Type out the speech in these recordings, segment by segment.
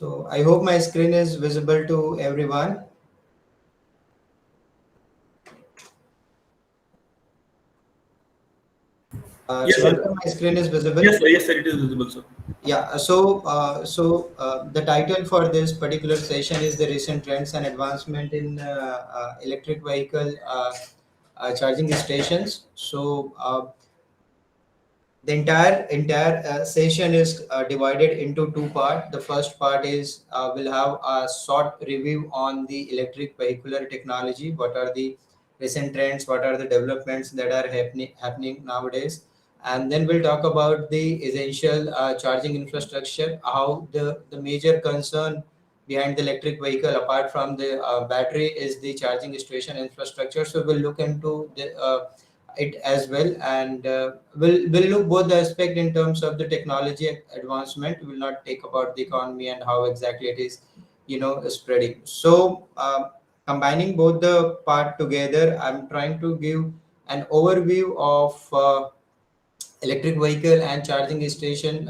So I hope my screen is visible to everyone. Yes, sir. Shivankar, my screen is visible. Yes, sir. Yes, sir. It is visible, sir. Yeah. The title for this particular session is the recent trends and advancement in electric vehicle charging stations. The entire session is divided into two parts. The first part is we'll have a short review on the electric vehicular technology. What are the recent trends? What are the developments that are happening nowadays? And then we'll talk about the essential charging infrastructure. How the major concern behind the electric vehicle, apart from the battery, is the charging station infrastructure. So we'll look into it as well, and we'll look both the aspect in terms of the technology advancement. We will not take about the economy and how exactly it is spreading. Combining both the part together, I'm trying to give an overview of electric vehicle and charging station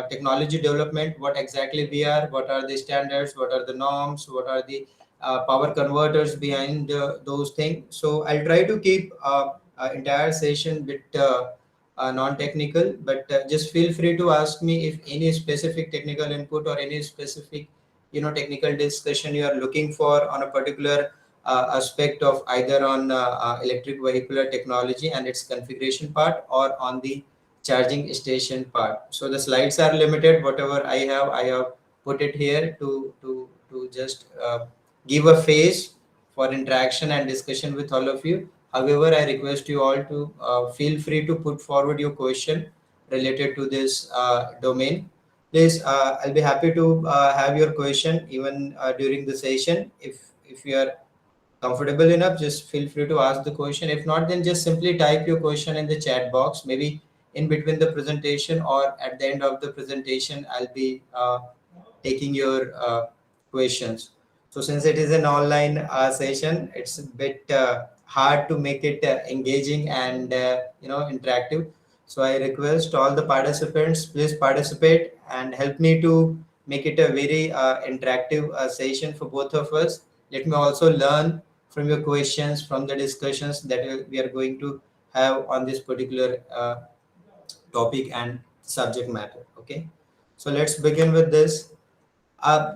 technology development. What exactly we are, what are the standards, what are the norms, what are the power converters behind those things. So I'll try to keep entire session bit non-technical, but just feel free to ask me if any specific technical input or any specific technical discussion you are looking for on a particular aspect of either on electric vehicular technology and its configuration part, or on the charging station part. So the slides are limited. Whatever I have put it here to just give a face for interaction and discussion with all of you. However, I request you all to feel free to put forward your question related to this domain. Please, I'll be happy to have your question even during the session. If you are comfortable enough, just feel free to ask the question. If not, then just simply type your question in the chat box. Maybe in between the presentation or at the end of the presentation, I'll be taking your questions. So since it is an online session, it's a bit hard to make it engaging and interactive. So I request all the participants, please participate and help me to make it a very interactive session for both of us. Let me also learn from your questions, from the discussions that we are going to have on this particular topic and subject matter. Okay, so let's begin with this.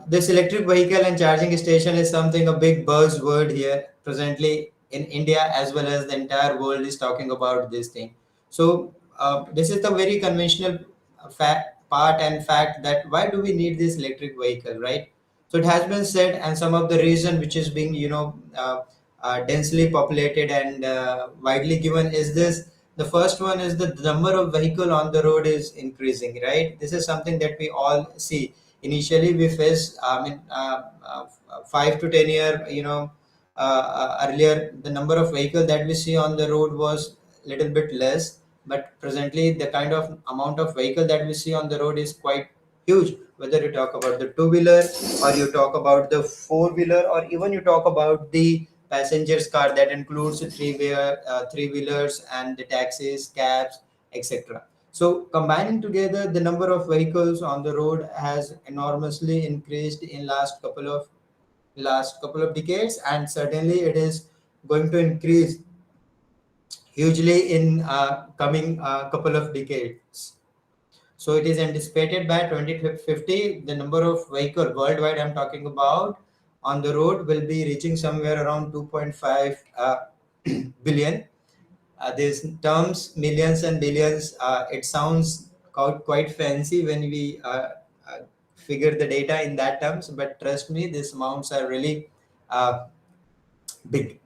This electric vehicle and charging station is something a big buzzword here presently in India, as well as the entire world is talking about this thing. So this is the very conventional part and fact that why do we need this electric vehicle, right? So it has been said, and some of the reason which is being densely populated and widely given is this. The first one is the number of vehicle on the road is increasing, right? This is something that we all see. Initially we faced, 5 to 10 year earlier, the number of vehicle that we see on the road was little bit less, but presently the kind of amount of vehicle that we see on the road is quite huge. Whether you talk about the two-wheeler, or you talk about the four-wheeler, or even you talk about the passengers car, that includes three-wheelers and the taxis, cabs, etc. So combining together, the number of vehicles on the road has enormously increased in last couple of decades, and certainly it is going to increase hugely in coming couple of decades. So it is anticipated by 2050, the number of vehicle worldwide I'm talking about on the road will be reaching somewhere around 2.5 billion. These terms, millions and billions, it sounds quite fancy when we figure the data in that terms, but trust me, these amounts are really uh, big.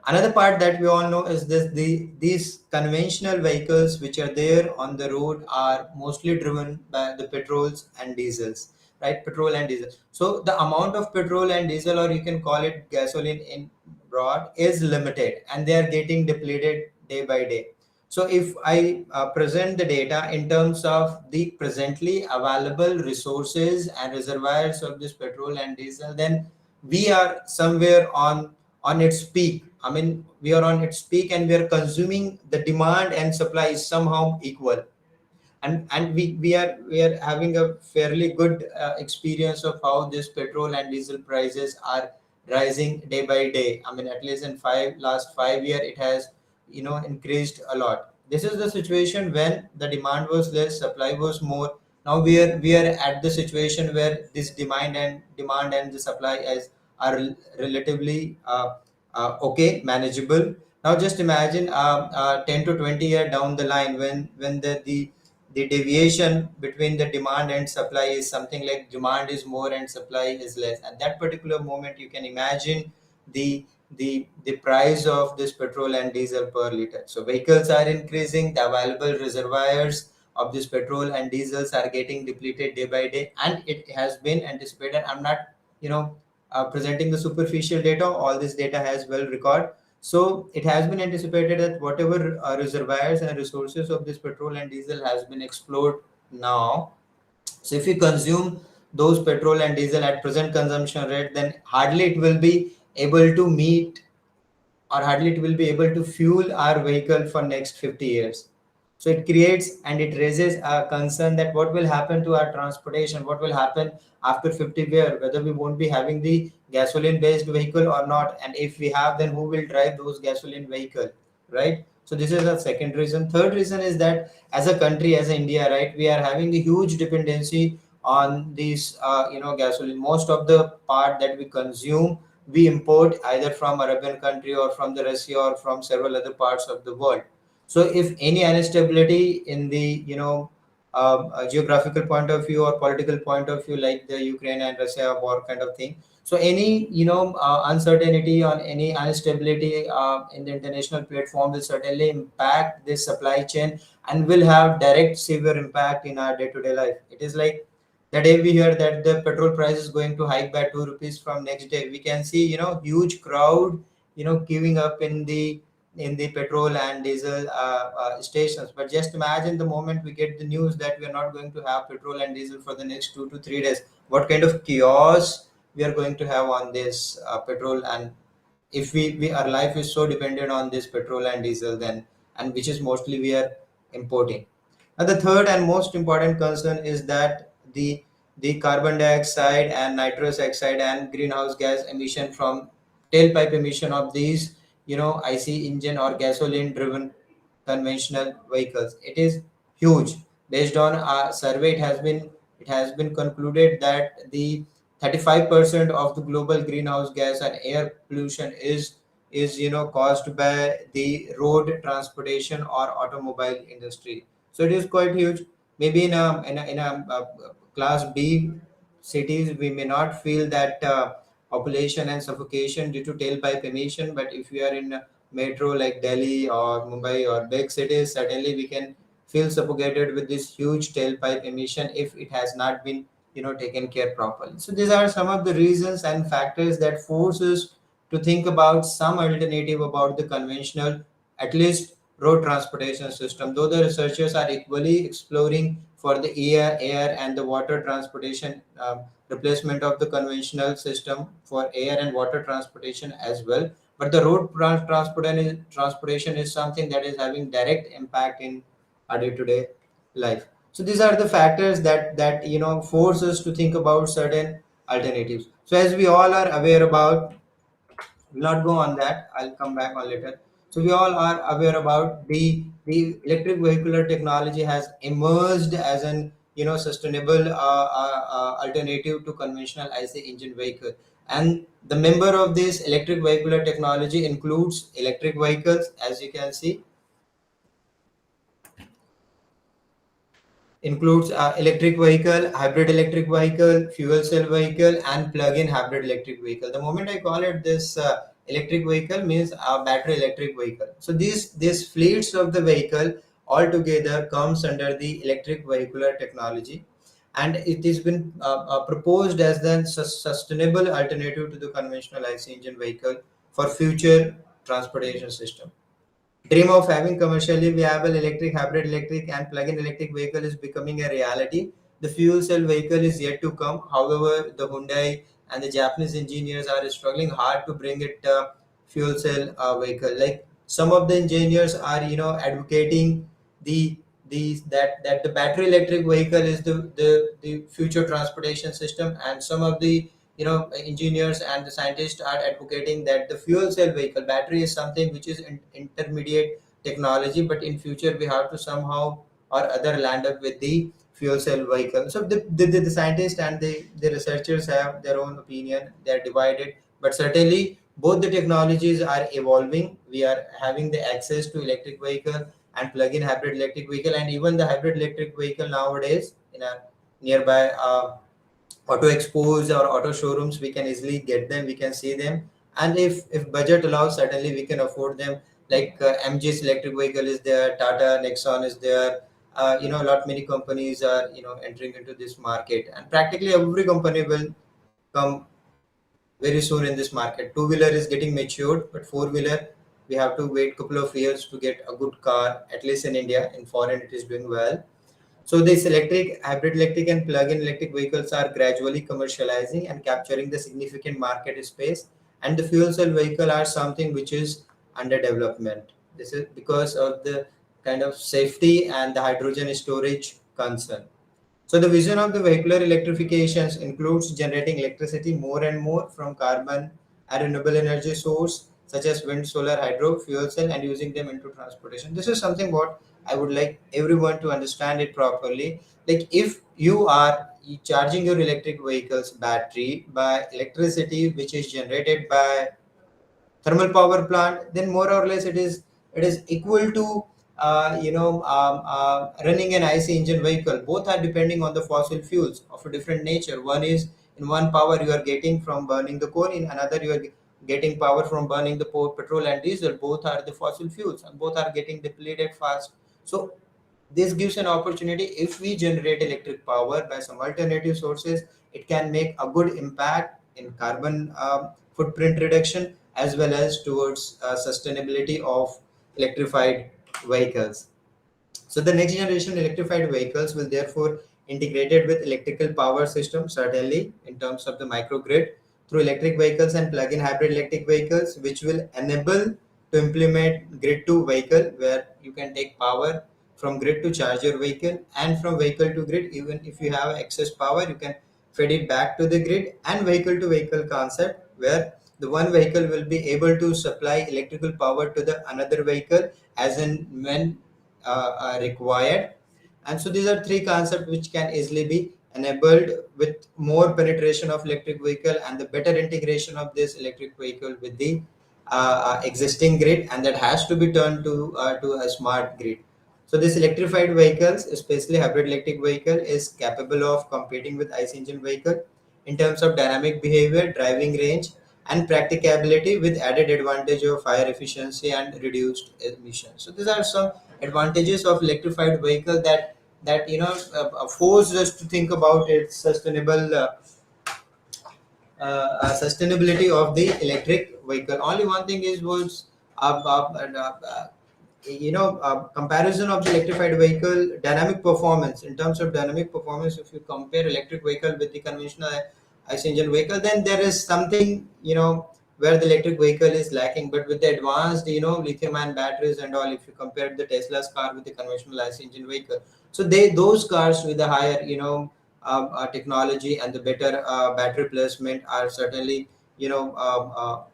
Another part that we all know is this: these conventional vehicles which are there on the road are mostly driven by the petrols and diesels, right? Petrol and diesel. So the amount of petrol and diesel, or you can call it gasoline in broad, is limited, and they are getting depleted day by day. So if I present the data in terms of the presently available resources and reservoirs of this petrol and diesel, then we are somewhere on its peak. I mean, we are on its peak, and we are consuming the demand and supply is somehow equal. and we are having a fairly good experience of how this petrol and diesel prices are rising day by day. I mean, at least in last 5 year, it has increased a lot. This is the situation when the demand was less, supply was more. Now we are at the situation where this demand and the supply are relatively okay, manageable. Now just imagine 10 to 20 year down the line, when the deviation between the demand and supply is something like demand is more and supply is less. At that particular moment, you can imagine the the price of this petrol and diesel per liter. So vehicles are increasing, the available reservoirs of this petrol and diesels are getting depleted day by day, and it has been anticipated. I'm not you know presenting the superficial data. All this data has well record. So it has been anticipated that whatever reservoirs and resources of this petrol and diesel has been explored now. So if we consume those petrol and diesel at present consumption rate, then hardly it will be able to meet, or hardly it will be able to fuel our vehicle for next 50 years. So it creates and it raises a concern that what will happen to our transportation, what will happen after 50 years, whether we won't be having the gasoline based vehicle or not, and if we have, then who will drive those gasoline vehicle, right? So this is the second reason. Third reason is that as a country, as India, right, we are having a huge dependency on these gasoline. Most of the part that we consume, we import either from Arabian country or from the Russia or from several other parts of the world. So if any instability in the geographical point of view or political point of view, like the Ukraine and Russia war kind of thing, so any uncertainty on any instability in the international platform will certainly impact this supply chain and will have direct severe impact in our day-to-day life. It is like the day we hear that the petrol price is going to hike by 2 rupees, from next day we can see huge crowd queuing up in the petrol and diesel stations. But just imagine the moment we get the news that we are not going to have petrol and diesel for the next 2 to 3 days, what kind of chaos we are going to have on this petrol. And if we our life is so dependent on this petrol and diesel, then, and which is mostly we are importing. And the third and most important concern is that the carbon dioxide and nitrous oxide and greenhouse gas emission from tailpipe emission of these IC engine or gasoline driven conventional vehicles, it is huge. Based on a survey, it has been concluded that the 35% of the global greenhouse gas and air pollution is caused by the road transportation or automobile industry. So it is quite huge. Maybe in a class B cities, we may not feel that population and suffocation due to tailpipe emission, but if we are in a metro like Delhi or Mumbai or big cities, certainly we can feel suffocated with this huge tailpipe emission if it has not been taken care properly. So these are some of the reasons and factors that force us to think about some alternative about the conventional, at least road transportation system, though the researchers are equally exploring for the air and the water transportation, replacement of the conventional system for air and water transportation as well. But the road transportation is something that is having direct impact in our day-to-day life. So these are the factors that force us to think about certain alternatives. So as we all are aware about, will not go on that. I'll come back on later. So we all are aware about the electric vehicular technology has emerged as an sustainable alternative to conventional IC engine vehicle. And the member of this electric vehicular technology includes electric vehicles, as you can see, includes electric vehicle, hybrid electric vehicle, fuel cell vehicle, and plug-in hybrid electric vehicle. The moment I call it this electric vehicle means a battery electric vehicle. So these fleets of the vehicle altogether comes under the electric vehicular technology, and it has been proposed as the sustainable alternative to the conventional IC engine vehicle for future transportation system. Dream of having commercially viable electric, hybrid electric, and plug-in electric vehicle is becoming a reality. The fuel cell vehicle is yet to come. However, the Hyundai and the Japanese engineers are struggling hard to bring it fuel cell vehicle. Like some of the engineers are, advocating the these that the battery electric vehicle is the future transportation system, and some of the engineers and the scientists are advocating that the fuel cell vehicle battery is something which is intermediate technology, but in future we have to somehow or other land up with the fuel cell vehicle. So the scientists and the researchers have their own opinion. They're divided, but certainly both the technologies are evolving. We are having the access to electric vehicle and plug-in hybrid electric vehicle, and even the hybrid electric vehicle nowadays in a nearby auto expos or auto showrooms, we can easily get them, we can see them, and if budget allows, certainly we can afford them. Like MG's electric vehicle is there, Tata Nexon is there. A lot many companies are entering into this market, and practically every company will come very soon in this market. Two wheeler is getting matured, but four wheeler we have to wait couple of years to get a good car. At least in India, in foreign it is doing well. So these electric, hybrid electric and plug-in electric vehicles are gradually commercializing and capturing the significant market space. And the fuel cell vehicle are something which is under development. This is because of the kind of safety and the hydrogen storage concern. So the vision of the vehicular electrifications includes generating electricity more and more from carbon and renewable energy source such as wind, solar, hydro, fuel cell, and using them into transportation. This is something what I would like everyone to understand it properly. Like if you are charging your electric vehicles battery by electricity which is generated by thermal power plant, then more or less it is equal to running an IC engine vehicle. Both are depending on the fossil fuels of a different nature. One is in one power you are getting from burning the coal, in another you are getting power from burning the petrol and diesel. Both are the fossil fuels and both are getting depleted fast. So this gives an opportunity. If we generate electric power by some alternative sources, it can make a good impact in carbon footprint reduction as well as towards sustainability of electrified vehicles. So the next generation electrified vehicles will therefore integrated with electrical power system, certainly in terms of the microgrid through electric vehicles and plug-in hybrid electric vehicles, which will enable to implement grid to vehicle, where you can take power from grid to charge your vehicle, and from vehicle to grid, even if you have excess power you can feed it back to the grid, and vehicle to vehicle concept, where the one vehicle will be able to supply electrical power to the another vehicle as and when required. And so these are three concepts which can easily be enabled with more penetration of electric vehicle and the better integration of this electric vehicle with the existing grid, and that has to be turned to a smart grid. So this electrified vehicles, especially hybrid electric vehicle, is capable of competing with ICE engine vehicle in terms of dynamic behavior, driving range, and practicability, with added advantage of higher efficiency and reduced emissions. So these are some advantages of electrified vehicle that forced us to think about its sustainability of the electric vehicle. Only one thing is was comparison of the electrified vehicle dynamic performance. In terms of dynamic performance, if you compare electric vehicle with the conventional ICE engine vehicle, then there is something where the electric vehicle is lacking. But with the advanced lithium ion batteries and all, if you compare the Tesla's car with the conventional ICE engine vehicle, so those cars with the higher technology and the better battery placement are certainly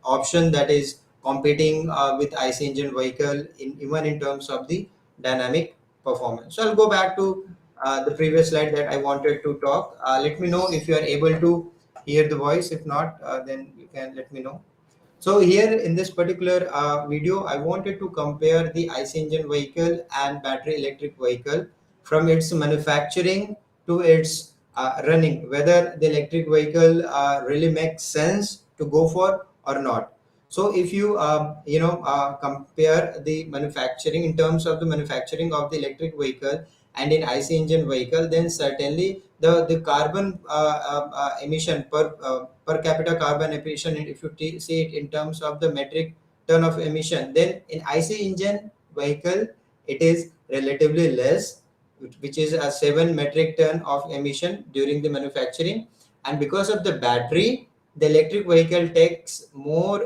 option that is competing with IC engine vehicle in even in terms of the dynamic performance. So I'll go back to the previous slide that I wanted to talk. Let me know if you are able to hear the voice. If not, then you can let me know. So here in this particular video, I wanted to compare the IC engine vehicle and battery electric vehicle from its manufacturing to its running, whether the electric vehicle really makes sense to go for or not. So if you compare the manufacturing in terms of the manufacturing of the electric vehicle and in IC engine vehicle, then certainly the carbon emission per capita carbon emission, if you see it in terms of the metric ton of emission, then in IC engine vehicle it is relatively less, which is a 7 metric ton of emission during the manufacturing. And because of the battery, the electric vehicle takes more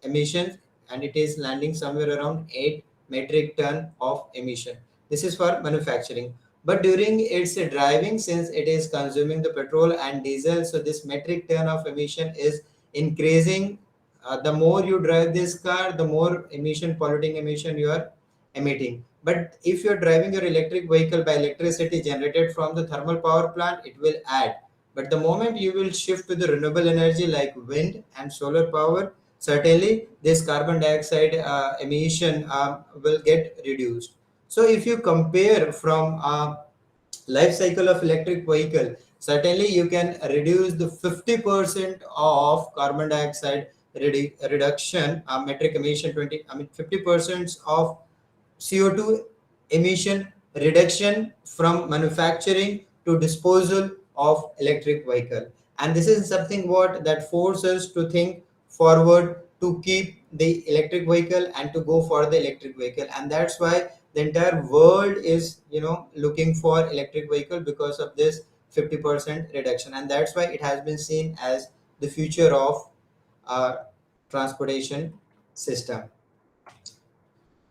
emissions, and it is landing somewhere around 8 metric ton of emission. This is for manufacturing. But during its driving, since it is consuming the petrol and diesel, so this metric ton of emission is increasing. The more you drive this car, the more emission, polluting emission you are emitting. But if you're driving your electric vehicle by electricity generated from the thermal power plant, it will add. But the moment you will shift to the renewable energy like wind and solar power, certainly this carbon dioxide emission will get reduced. So if you compare from life cycle of electric vehicle, certainly you can reduce the 50% of carbon dioxide reduction, metric emission 20, I mean 50% of CO2 emission reduction from manufacturing to disposal of electric vehicle. And this is something what that forces us to think forward to keep the electric vehicle and to go for the electric vehicle. And that's why the entire world is looking for electric vehicle because of this 50% reduction. And that's why it has been seen as the future of our transportation system.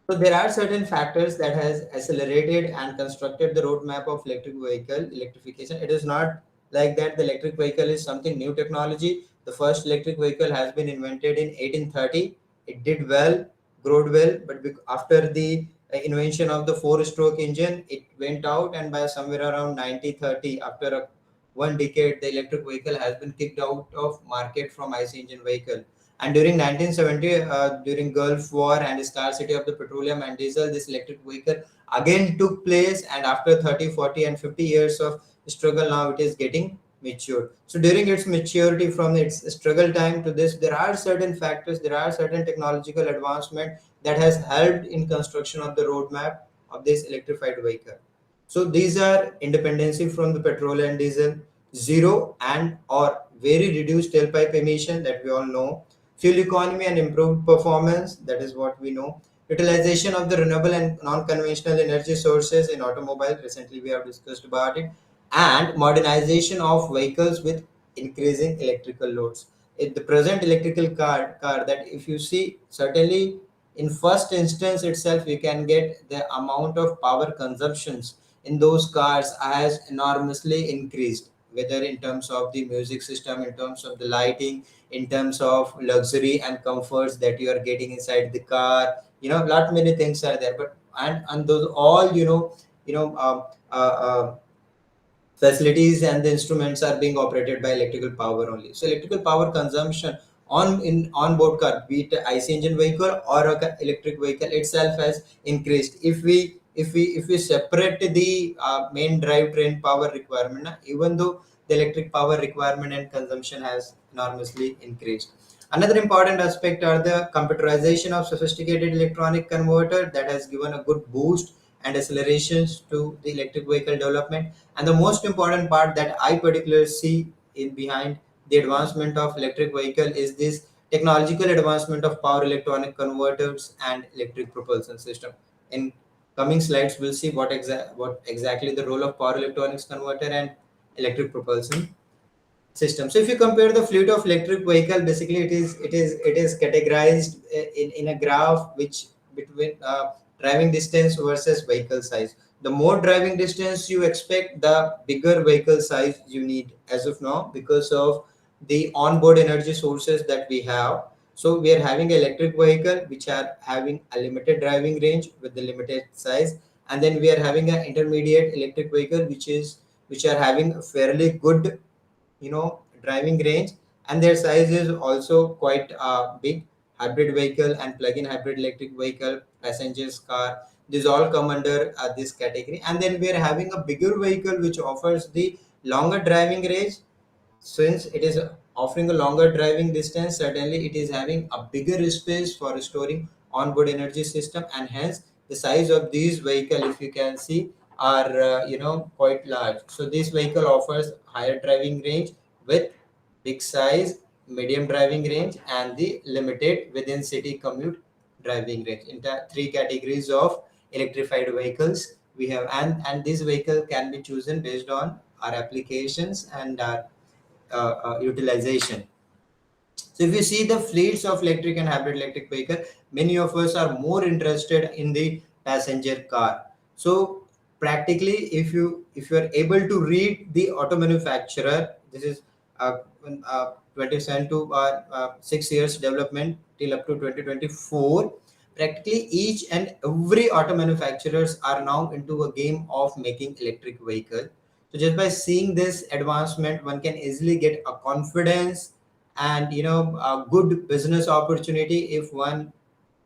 So there are certain factors that has accelerated and constructed the roadmap of electric vehicle electrification. It is not like that the electric vehicle is something new technology. The first electric vehicle has been invented in 1830. It did well, growed well, but after the invention of the four-stroke engine, it went out, and by somewhere around 1930, after one decade, the electric vehicle has been kicked out of market from IC engine vehicle. And during 1970, during Gulf War and scarcity of the petroleum and diesel, this electric vehicle again took place. And after 30, 40, and 50 years of struggle, now it is getting matured. So during its maturity, from its struggle time to this, there are certain factors, there are certain technological advancement that has helped in construction of the roadmap of this electrified vehicle. So these are independency from the petrol and diesel, zero and or very reduced tailpipe emission that we all know, fuel economy and improved performance, that is what we know, utilization of the renewable and non-conventional energy sources in automobile, recently we have discussed about it, and modernization of vehicles with increasing electrical loads. In the present electrical car that if you see, certainly in first instance itself you can get the amount of power consumptions in those cars has enormously increased, whether in terms of the music system, in terms of the lighting, in terms of luxury and comforts that you are getting inside the car. Lot many things are there, but and those all you know uh, uh, facilities and the instruments are being operated by electrical power only. So electrical power consumption in onboard car, be it IC engine vehicle or a electric vehicle itself, has increased. If we separate the main drivetrain power requirement, even though the electric power requirement and consumption has enormously increased. Another important aspect are the computerization of sophisticated electronic converter that has given a good boost and accelerations to the electric vehicle development. And the most important part that I particularly see in behind the advancement of electric vehicle is this technological advancement of power electronic converters and electric propulsion system. In coming slides, we'll see what exactly the role of power electronics converter and electric propulsion system. So if you compare the fleet of electric vehicle, basically it is categorized in a graph which between driving distance versus vehicle size. The more driving distance you expect, the bigger vehicle size you need as of now, because of the onboard energy sources that we have. So we are having electric vehicle which are having a limited driving range with the limited size, and then we are having an intermediate electric vehicle which are having a fairly good driving range, and their size is also quite big. Hybrid vehicle and plug-in hybrid electric vehicle, passengers car, these all come under this category. And then we are having a bigger vehicle which offers the longer driving range. Since it is offering a longer driving distance, certainly it is having a bigger space for storing onboard energy system, and hence the size of these vehicle, if you can see, are quite large. So this vehicle offers higher driving range with big size, medium driving range, and the limited within city commute driving range. In the three categories of electrified vehicles we have, and this vehicle can be chosen based on our applications and our utilization. So if you see the fleets of electric and hybrid electric vehicle, many of us are more interested in the passenger car. So practically, if you are able to read the auto manufacturer, this is uh, 27 to 6 years development till up to 2024. Practically each and every auto manufacturers are now into a game of making electric vehicle. So just by seeing this advancement, one can easily get a confidence and a good business opportunity if one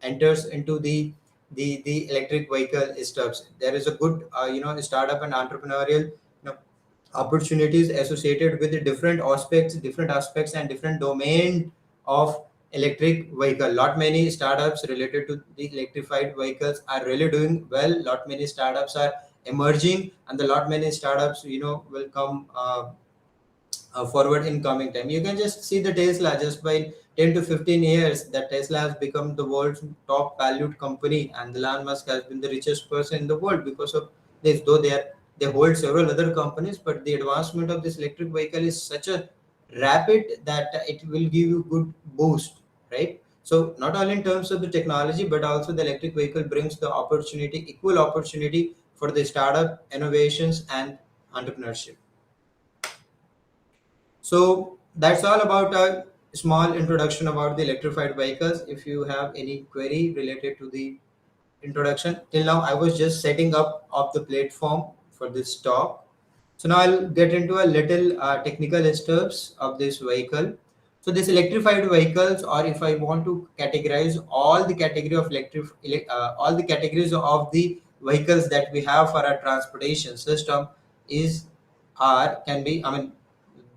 enters into the electric vehicle steps. There is a good startup and entrepreneurial opportunities associated with the different aspects and different domain of electric vehicle. Lot many startups related to the electrified vehicles are really doing well. Lot many startups are emerging, and the lot many startups will come forward in coming time. You can just see the Tesla. Just by 10 to 15 years, that Tesla has become the world's top valued company, and Elon Musk has been the richest person in the world because of this. Though they hold several other companies, but the advancement of this electric vehicle is such a rapid that it will give you good boost, right? So not only in terms of the technology, but also the electric vehicle brings the opportunity, equal opportunity for the startup innovations and entrepreneurship. So that's all about a small introduction about the electrified vehicles. If you have any query related to the introduction, till now I was just setting up of the platform for this talk. So now I'll get into a little technical steps of this vehicle. So this electrified vehicles, or if I want to categorize all the category of all the categories of the vehicles that we have for our transportation system, is are can be I mean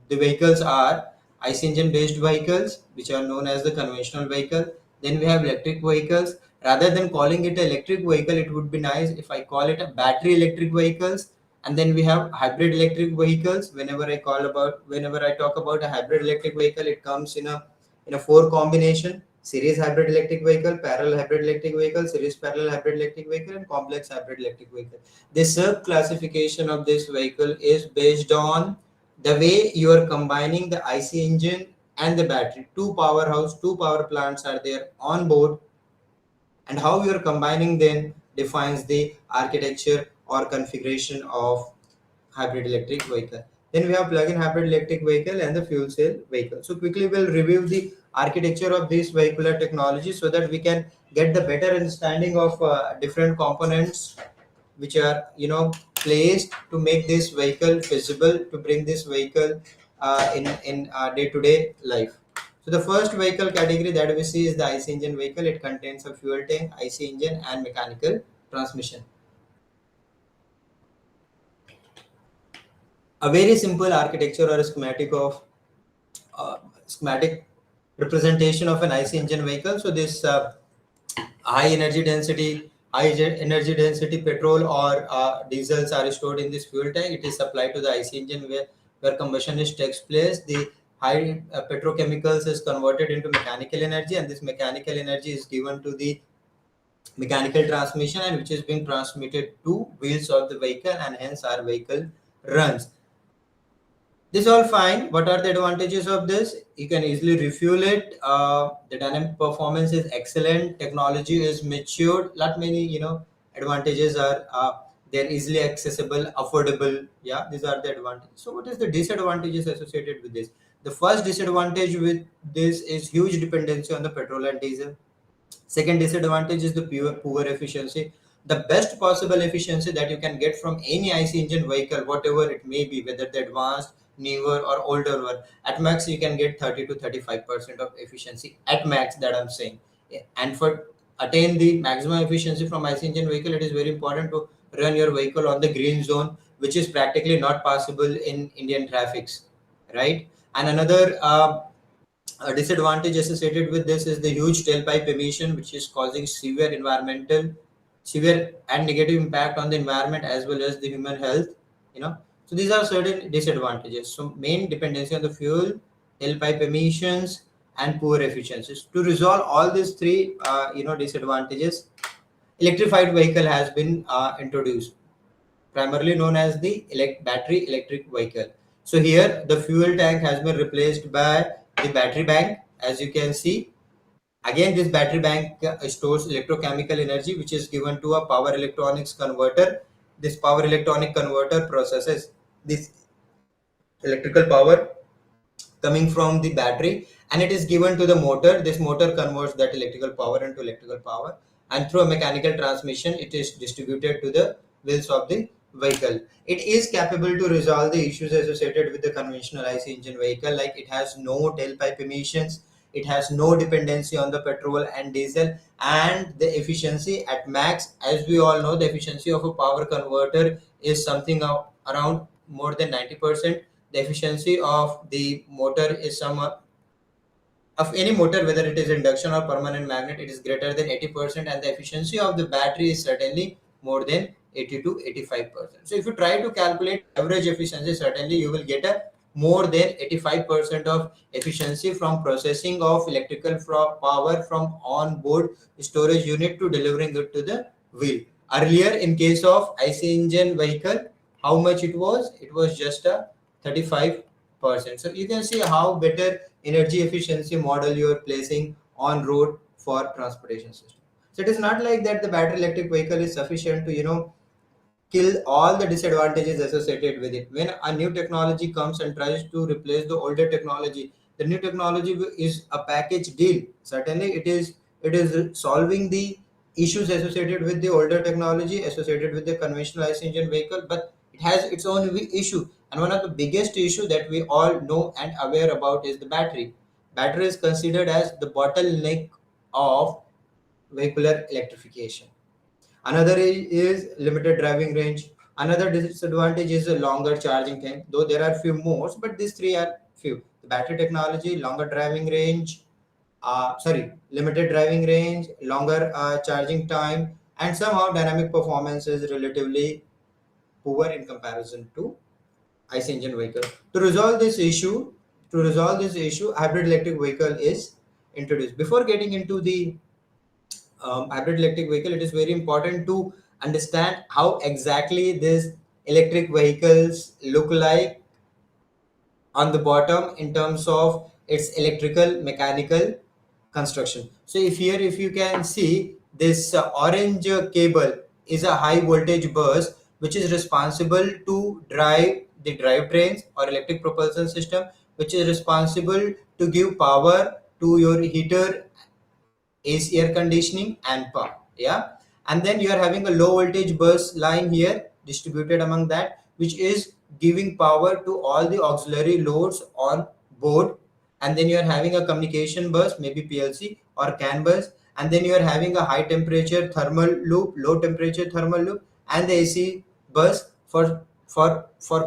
the vehicles are IC engine based vehicles, which are known as the conventional vehicle. Then we have electric vehicles. Rather than calling it an electric vehicle, it would be nice if I call it a battery electric vehicles. And then we have hybrid electric vehicles. Whenever I talk about a hybrid electric vehicle, it comes in a four combination: series hybrid electric vehicle, parallel hybrid electric vehicle, series parallel hybrid electric vehicle, and complex hybrid electric vehicle. The sub classification of this vehicle is based on the way you are combining the IC engine and the battery. Two power plants are there on board, and how you are combining them defines the architecture or configuration of hybrid electric vehicle. Then we have plug-in hybrid electric vehicle and the fuel cell vehicle. So quickly we'll review the architecture of this vehicular technology so that we can get the better understanding of different components which are placed to make this vehicle feasible, to bring this vehicle in day-to-day life. So the first vehicle category that we see is the IC engine vehicle. It contains a fuel tank, IC engine, and mechanical transmission. A very simple architecture or a schematic representation of an IC engine vehicle. So this high energy density petrol or diesels are stored in this fuel tank. It is supplied to the IC engine where combustion is takes place. The high petrochemicals is converted into mechanical energy, and this mechanical energy is given to the mechanical transmission, and which is being transmitted to wheels of the vehicle, and hence our vehicle runs. This all fine. What are the advantages of this? You can easily refuel it. The dynamic performance is excellent. Technology is matured. Lot many advantages are they're easily accessible, affordable. Yeah, these are the advantages. So what is the disadvantages associated with this? The first disadvantage with this is huge dependency on the petrol and diesel. Second disadvantage is the poor efficiency. The best possible efficiency that you can get from any IC engine vehicle, whatever it may be, whether the advanced, newer, or older one, at max you can get 30 to 35% of efficiency. At max, that I'm saying. Yeah. And for attain the maximum efficiency from IC engine vehicle, it is very important to run your vehicle on the green zone, which is practically not possible in Indian traffics, right? And another a disadvantage associated with this is the huge tailpipe emission, which is causing severe and negative impact on the environment as well as the human health. You know, so these are certain disadvantages. So main dependency on the fuel, tailpipe emissions, and poor efficiencies. To resolve all these three, disadvantages, electrified vehicle has been introduced, primarily known as the battery electric vehicle. So here the fuel tank has been replaced by the battery bank, as you can see. Again, this battery bank stores electrochemical energy, which is given to a power electronics converter. This power electronic converter processes this electrical power coming from the battery, and it is given to the motor. This motor converts that electrical power into electrical power, and through a mechanical transmission it is distributed to the wheels of the vehicle. It is capable to resolve the issues associated with the conventional IC engine vehicle, like it has no tailpipe emissions, it has no dependency on the petrol and diesel, and the efficiency at max. As we all know, the efficiency of a power converter is something around more than 90%. The efficiency of the motor is some of any motor, whether it is induction or permanent magnet, it is greater than 80%, and the efficiency of the battery is certainly more than 80 to 85%. So if you try to calculate average efficiency, certainly you will get a more than 85% of efficiency from processing of electrical power from on-board storage unit to delivering it to the wheel. Earlier, in case of IC engine vehicle, how much it was? It was just a 35%. So you can see how better energy efficiency model you are placing on road for transportation system. So it is not like that the battery electric vehicle is sufficient to kill all the disadvantages associated with it. When a new technology comes and tries to replace the older technology, the new technology is a package deal. Certainly it is solving the issues associated with the older technology associated with the conventional IC engine vehicle, but it has its own issue. And one of the biggest issue that we all know and aware about is the battery. Battery is considered as the bottleneck of vehicular electrification. Another is limited driving range. Another disadvantage is a longer charging time, though there are few more, but these three are few. The battery technology, longer driving range, limited driving range, longer charging time, and somehow dynamic performance is relatively poor in comparison to IC engine vehicle. To resolve this issue, hybrid electric vehicle is introduced. Before getting into the hybrid electric vehicle, it is very important to understand how exactly these electric vehicles look like on the bottom in terms of its electrical mechanical construction. So if you can see this orange cable is a high voltage bus which is responsible to drive the drivetrains or electric propulsion system, which is responsible to give power to your heater, AC, air conditioning, and pump. Yeah, and then you are having a low voltage bus line here distributed among that, which is giving power to all the auxiliary loads on board. And then you are having a communication bus, maybe PLC or CAN bus, and then you are having a high temperature thermal loop, low temperature thermal loop, and the AC bus for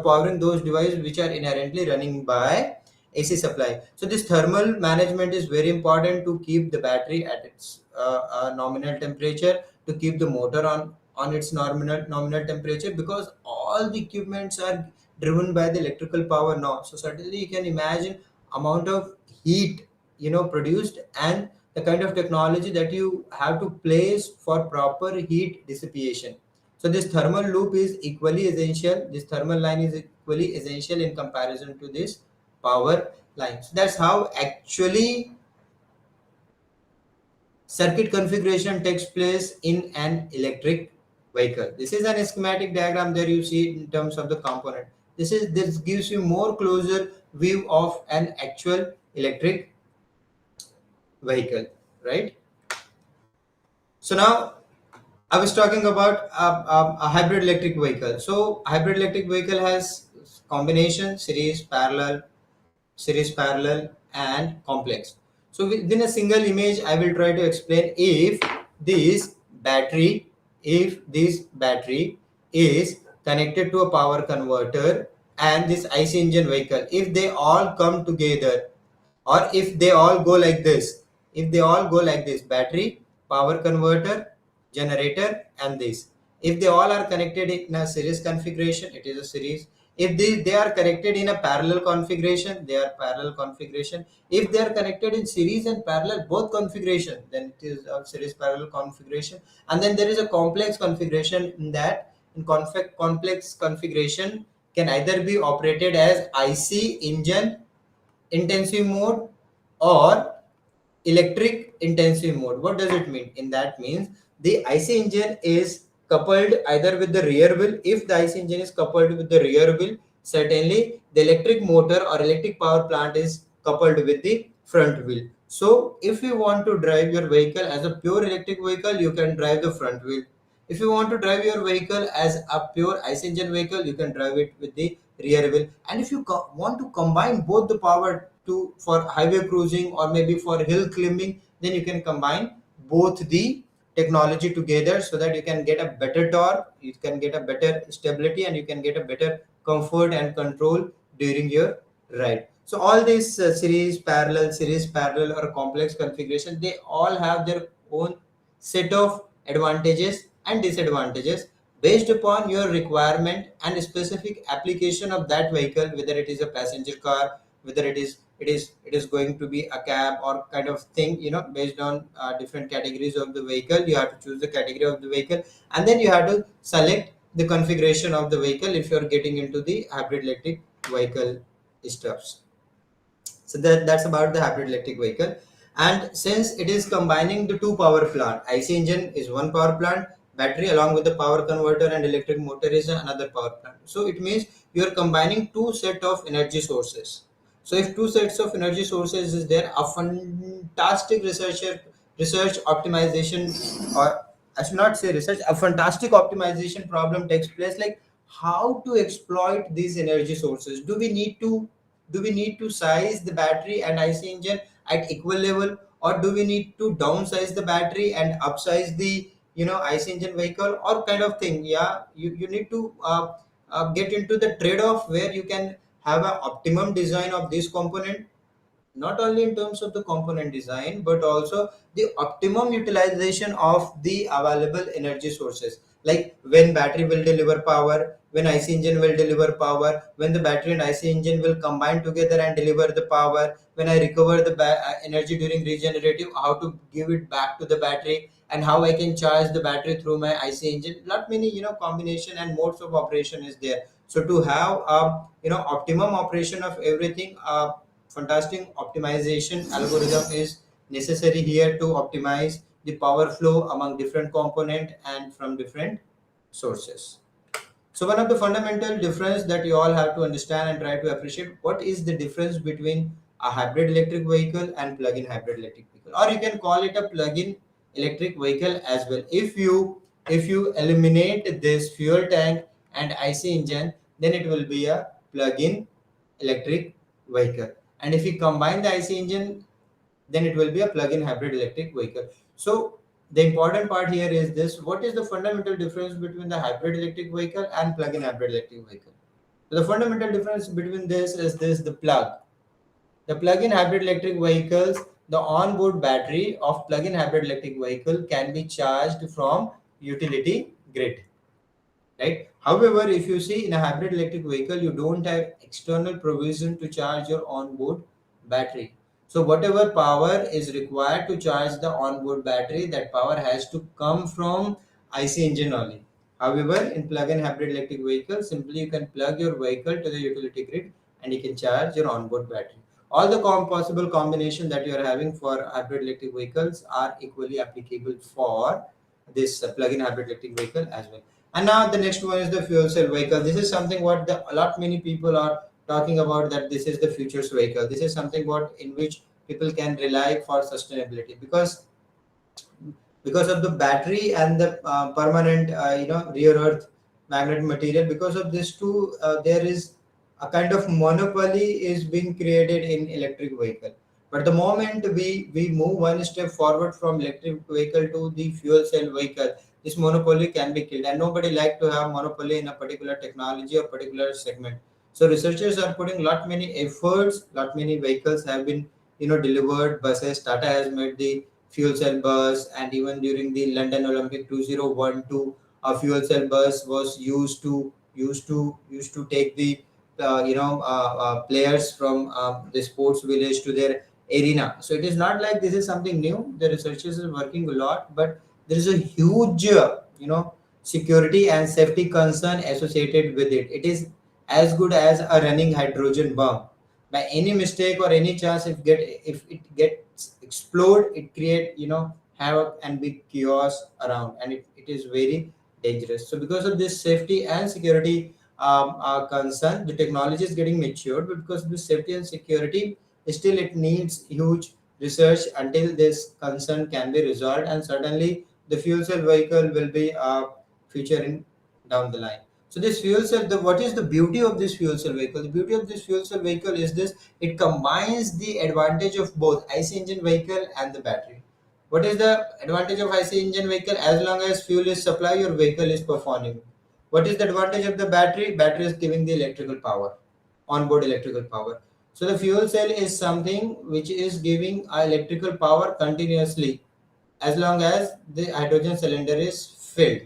powering those devices which are inherently running by AC supply. So this thermal management is very important to keep the battery at its nominal temperature, to keep the motor on its nominal temperature, because all the equipments are driven by the electrical power now. So certainly you can imagine amount of heat produced, and the kind of technology that you have to place for proper heat dissipation. So this thermal loop is equally essential. This thermal line is equally essential in comparison to this power lines. That's how actually circuit configuration takes place in an electric vehicle. This is an schematic diagram there you see in terms of the component. This gives you more closer view of an actual electric vehicle, right? So now I was talking about a hybrid electric vehicle. So hybrid electric vehicle has combination, series parallel, and complex. So within a single image I will try to explain. This battery this battery is connected to a power converter and this IC engine vehicle, if they all come together, or if they all go like this, battery, power converter, generator, and this, if they all are connected in a series configuration, it is a series. If they are connected in a parallel configuration, they are parallel configuration. If they are connected in series and parallel both configuration, then it is a series parallel configuration. And then there is a complex configuration. In that, in complex configuration can either be operated as IC engine intensive mode or electric intensive mode. What does it mean? In that means the IC engine is coupled either with the rear wheel. If the IC engine is coupled with the rear wheel, certainly the electric motor or electric power plant is coupled with the front wheel. So if you want to drive your vehicle as a pure electric vehicle, you can drive the front wheel. If you want to drive your vehicle as a pure IC engine vehicle, you can drive it with the rear wheel. And if you want to combine both the power to for highway cruising or maybe for hill climbing, then you can combine both the technology together so that you can get a better torque, you can get a better stability, and you can get a better comfort and control during your ride. So all these series parallel or complex configuration, they all have their own set of advantages and disadvantages based upon your requirement and specific application of that vehicle, whether it is a passenger car, whether it is going to be a cab or kind of thing, based on different categories of the vehicle. You have to choose the category of the vehicle, and then you have to select the configuration of the vehicle if you are getting into the hybrid electric vehicle stuffs. So that's about the hybrid electric vehicle. And since it is combining the two power plant, IC engine is one power plant, battery along with the power converter and electric motor is another power plant. So it means you are combining two set of energy sources. So if two sets of energy sources is there, a fantastic research optimization, or I should not say research, a fantastic optimization problem takes place, like how to exploit these energy sources. Do we need to size the battery and IC engine at equal level, or do we need to downsize the battery and upsize the IC engine vehicle, or kind of thing? Yeah, you need to get into the trade-off where you can have an optimum design of this component, not only in terms of the component design but also the optimum utilization of the available energy sources, like when battery will deliver power, when IC engine will deliver power, when the battery and IC engine will combine together and deliver the power, when I recover the energy during regenerative, how to give it back to the battery, and how I can charge the battery through my IC engine. Not many combination and modes of operation is there. So to have optimum operation of everything, fantastic optimization algorithm is necessary here to optimize the power flow among different component and from different sources. So one of the fundamental difference that you all have to understand and try to appreciate, what is the difference between a hybrid electric vehicle and plug-in hybrid electric vehicle, or you can call it a plug-in electric vehicle as well. If you eliminate this fuel tank and IC engine, then it will be a plug-in electric vehicle. And if we combine the IC engine, then it will be a plug-in hybrid electric vehicle. So the important part here is this: what is the fundamental difference between the hybrid electric vehicle and plug-in hybrid electric vehicle? So the fundamental difference between this is this: the plug-in hybrid electric vehicles, the onboard battery of plug-in hybrid electric vehicle can be charged from utility grid, right? However, if you see in a hybrid electric vehicle, you don't have external provision to charge your onboard battery. So whatever power is required to charge the onboard battery, that power has to come from IC engine only. However, in plug-in hybrid electric vehicle, simply you can plug your vehicle to the utility grid and you can charge your onboard battery. All the possible combination that you are having for hybrid electric vehicles are equally applicable for this plug-in hybrid electric vehicle as well. And now the next one is the fuel cell vehicle. This is something what a lot many people are talking about, that this is the future's vehicle. This is something what in which people can rely for sustainability, because of the battery and the permanent rear earth magnet material. Because of this too, there is a kind of monopoly is being created in electric vehicle. But the moment we move one step forward from electric vehicle to the fuel cell vehicle, this monopoly can be killed, and nobody like to have monopoly in a particular technology or particular segment. So researchers are putting lot many efforts. Lot many vehicles have been delivered. Buses, Tata has made the fuel cell bus, and even during the London Olympic 2012, a fuel cell bus was used to take the players from the sports village to their arena. So it is not like this is something new. The researchers are working a lot, but there is a huge security and safety concern associated with it. It is as good as a running hydrogen bomb. by any mistake or any chance, if it gets explode, it create havoc and big chaos around, and it is very dangerous. So because of this safety and security concern, the technology is getting matured, but because of the safety and security, still it needs huge research until this concern can be resolved, and certainly the fuel cell vehicle will be future in down the line. So this fuel cell, what is the beauty of this fuel cell vehicle? The beauty of this fuel cell vehicle is this: it combines the advantage of both IC engine vehicle and the battery. What is the advantage of IC engine vehicle? As long as fuel is supplied, your vehicle is performing. What is the advantage of the battery? Battery is giving the electrical power, onboard electrical power. So the fuel cell is something which is giving electrical power continuously as long as the hydrogen cylinder is filled,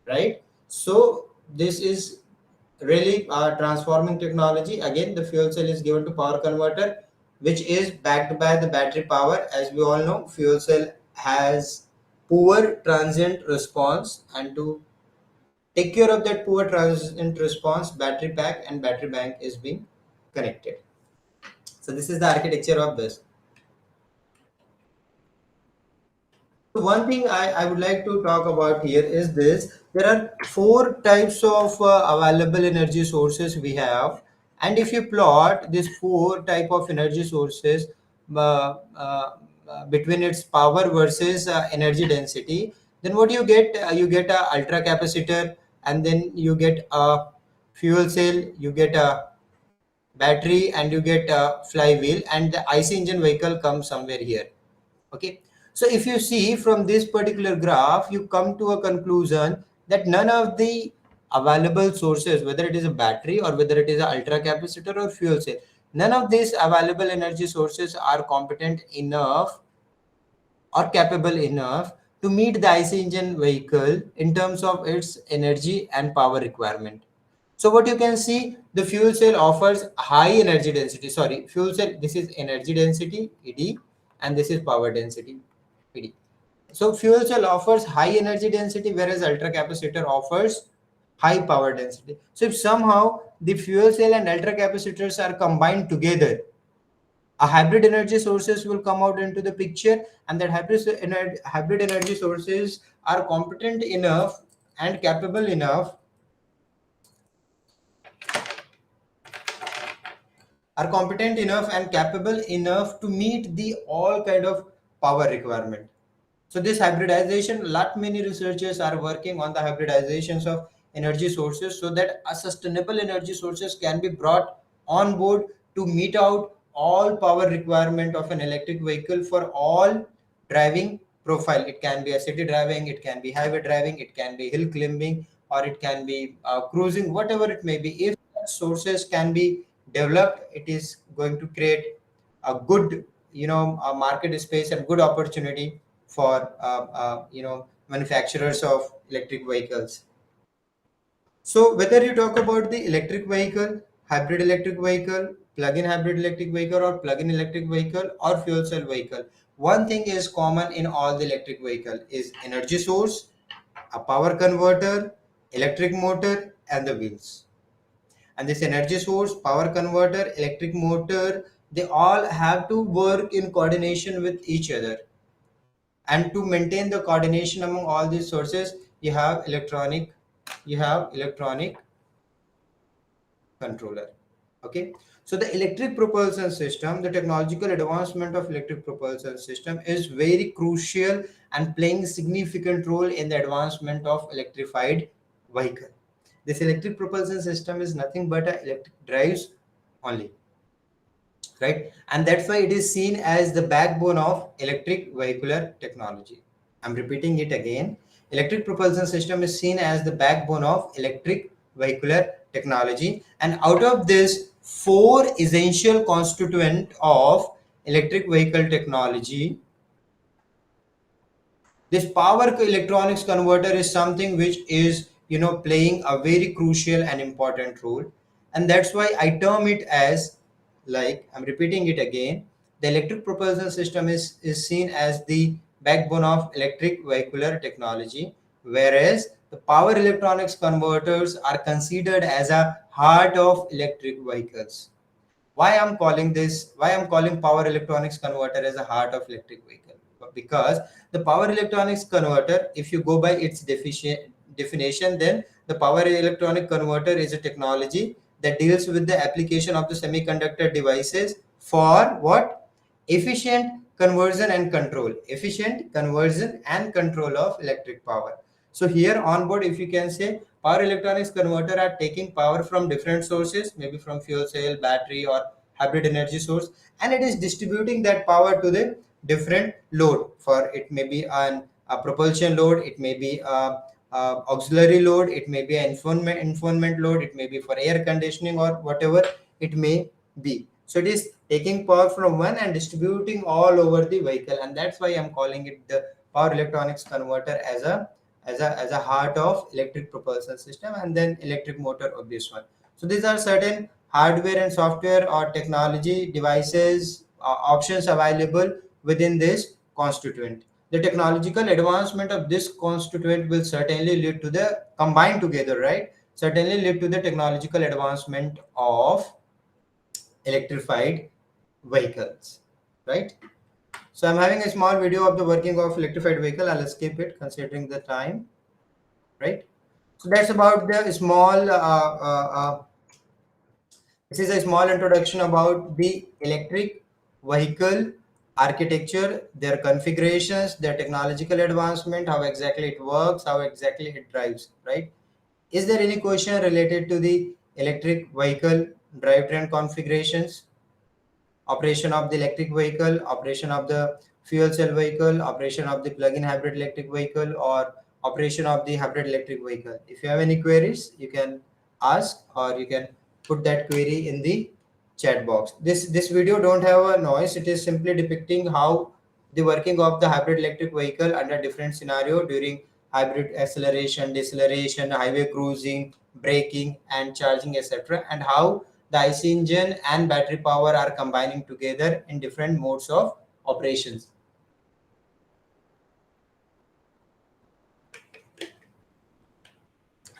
right? So this is really transforming technology. Again, the fuel cell is given to power converter, which is backed by the battery power. As we all know, fuel cell has poor transient response, and to take care of that poor transient response, battery pack and battery bank is being connected. So this is the architecture of this. So one thing I would like to talk about here is this: there are four types of available energy sources we have, and if you plot these four type of energy sources between its power versus energy density, then what you get a ultra capacitor, and then you get a fuel cell, you get a battery, and you get a flywheel, and the IC engine vehicle comes somewhere here. Okay, so if you see from this particular graph, you come to a conclusion that none of the available sources, whether it is a battery or whether it is an ultra capacitor or fuel cell, none of these available energy sources are competent enough or capable enough to meet the IC engine vehicle in terms of its energy and power requirement. So what you can see, the fuel cell offers high energy density. Sorry, fuel cell, this is energy density, ED, and this is power density, PD. So fuel cell offers high energy density, whereas ultra capacitor offers high power density. So if somehow the fuel cell and ultra capacitors are combined together, a hybrid energy sources will come out into the picture, and that hybrid energy sources are competent enough and capable enough are competent enough and capable enough to meet the all kind of power requirement. So this hybridization, lot many researchers are working on the hybridizations of energy sources, so that a sustainable energy sources can be brought on board to meet out all power requirement of an electric vehicle for all driving profile. It can be a city driving, it can be highway driving, it can be hill climbing, or it can be cruising, whatever it may be. If sources can be developed, it is going to create a good a market space and good opportunity for manufacturers of electric vehicles. So whether you talk about the electric vehicle, hybrid electric vehicle, plug-in hybrid electric vehicle, or plug-in electric vehicle, or fuel cell vehicle, one thing is common in all the electric vehicle is energy source, a power converter, electric motor, and the wheels. And this energy source, power converter, electric motor, they all have to work in coordination with each other. And to maintain the coordination among all these sources, you have electronic controller. Okay, so the electric propulsion system, the technological advancement of electric propulsion system is very crucial and playing significant role in the advancement of electrified vehicle. This electric propulsion system is nothing but a electric drives only, right? And that's why it is seen as the backbone of electric vehicular technology. I'm repeating it again. Electric propulsion system is seen as the backbone of electric vehicular technology. And out of this, four essential constituent of electric vehicle technology, this power electronics converter is something which is playing a very crucial and important role, and that's why I term it as, like, I'm repeating it again, the electric propulsion system is seen as the backbone of electric vehicular technology, whereas the power electronics converters are considered as a heart of electric vehicles. why I'm calling power electronics converter as a heart of electric vehicle. Because the power electronics converter, if you go by its definition, then the power electronic converter is a technology that deals with the application of the semiconductor devices for what? Efficient conversion and control of electric power. So here on board, if you can say, power electronics converter are taking power from different sources, maybe from fuel cell, battery, or hybrid energy source, and it is distributing that power to the different load. For it may be a propulsion load, it may be a auxiliary load, it may be an infotainment load, it may be for air conditioning or whatever it may be. So it is taking power from one and distributing all over the vehicle, and that's why I'm calling it the power electronics converter as a heart of electric propulsion system, and then electric motor of this one. So these are certain hardware and software or technology devices options available within this constituent. The technological advancement of this constituent will certainly lead to the combined together, right? Certainly lead to the technological advancement of electrified vehicles, right? So I'm having a small video of the working of electrified vehicle. I'll skip it considering the time, right? So that's about the small this is a small introduction about the electric vehicle architecture, their configurations, their technological advancement, how exactly it works, how exactly it drives, right? Is there any question related to the electric vehicle drivetrain configurations, operation of the electric vehicle, operation of the fuel cell vehicle, operation of the plug-in hybrid electric vehicle, or operation of the hybrid electric vehicle? If you have any queries, you can ask, or you can put that query in the chat box. This video don't have a noise. It is simply depicting how the working of the hybrid electric vehicle under different scenario during hybrid acceleration, deceleration, highway cruising, braking, and charging, etc., and how the IC engine and battery power are combining together in different modes of operations.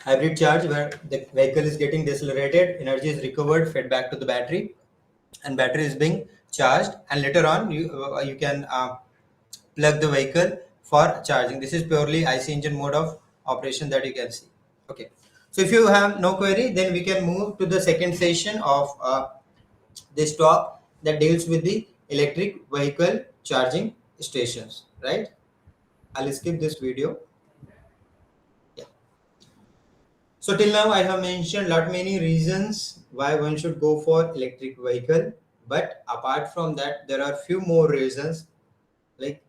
Hybrid charge, where the vehicle is getting decelerated, energy is recovered, fed back to the battery, and battery is being charged, and later on you can plug the vehicle for charging. This is purely IC engine mode of operation that you can see. Okay, so if you have no query, then we can move to the second session of this talk that deals with the electric vehicle charging stations, right? I'll skip this video. Yeah. So till now I have mentioned lot many reasons why one should go for electric vehicle, but apart from that, there are few more reasons. Like,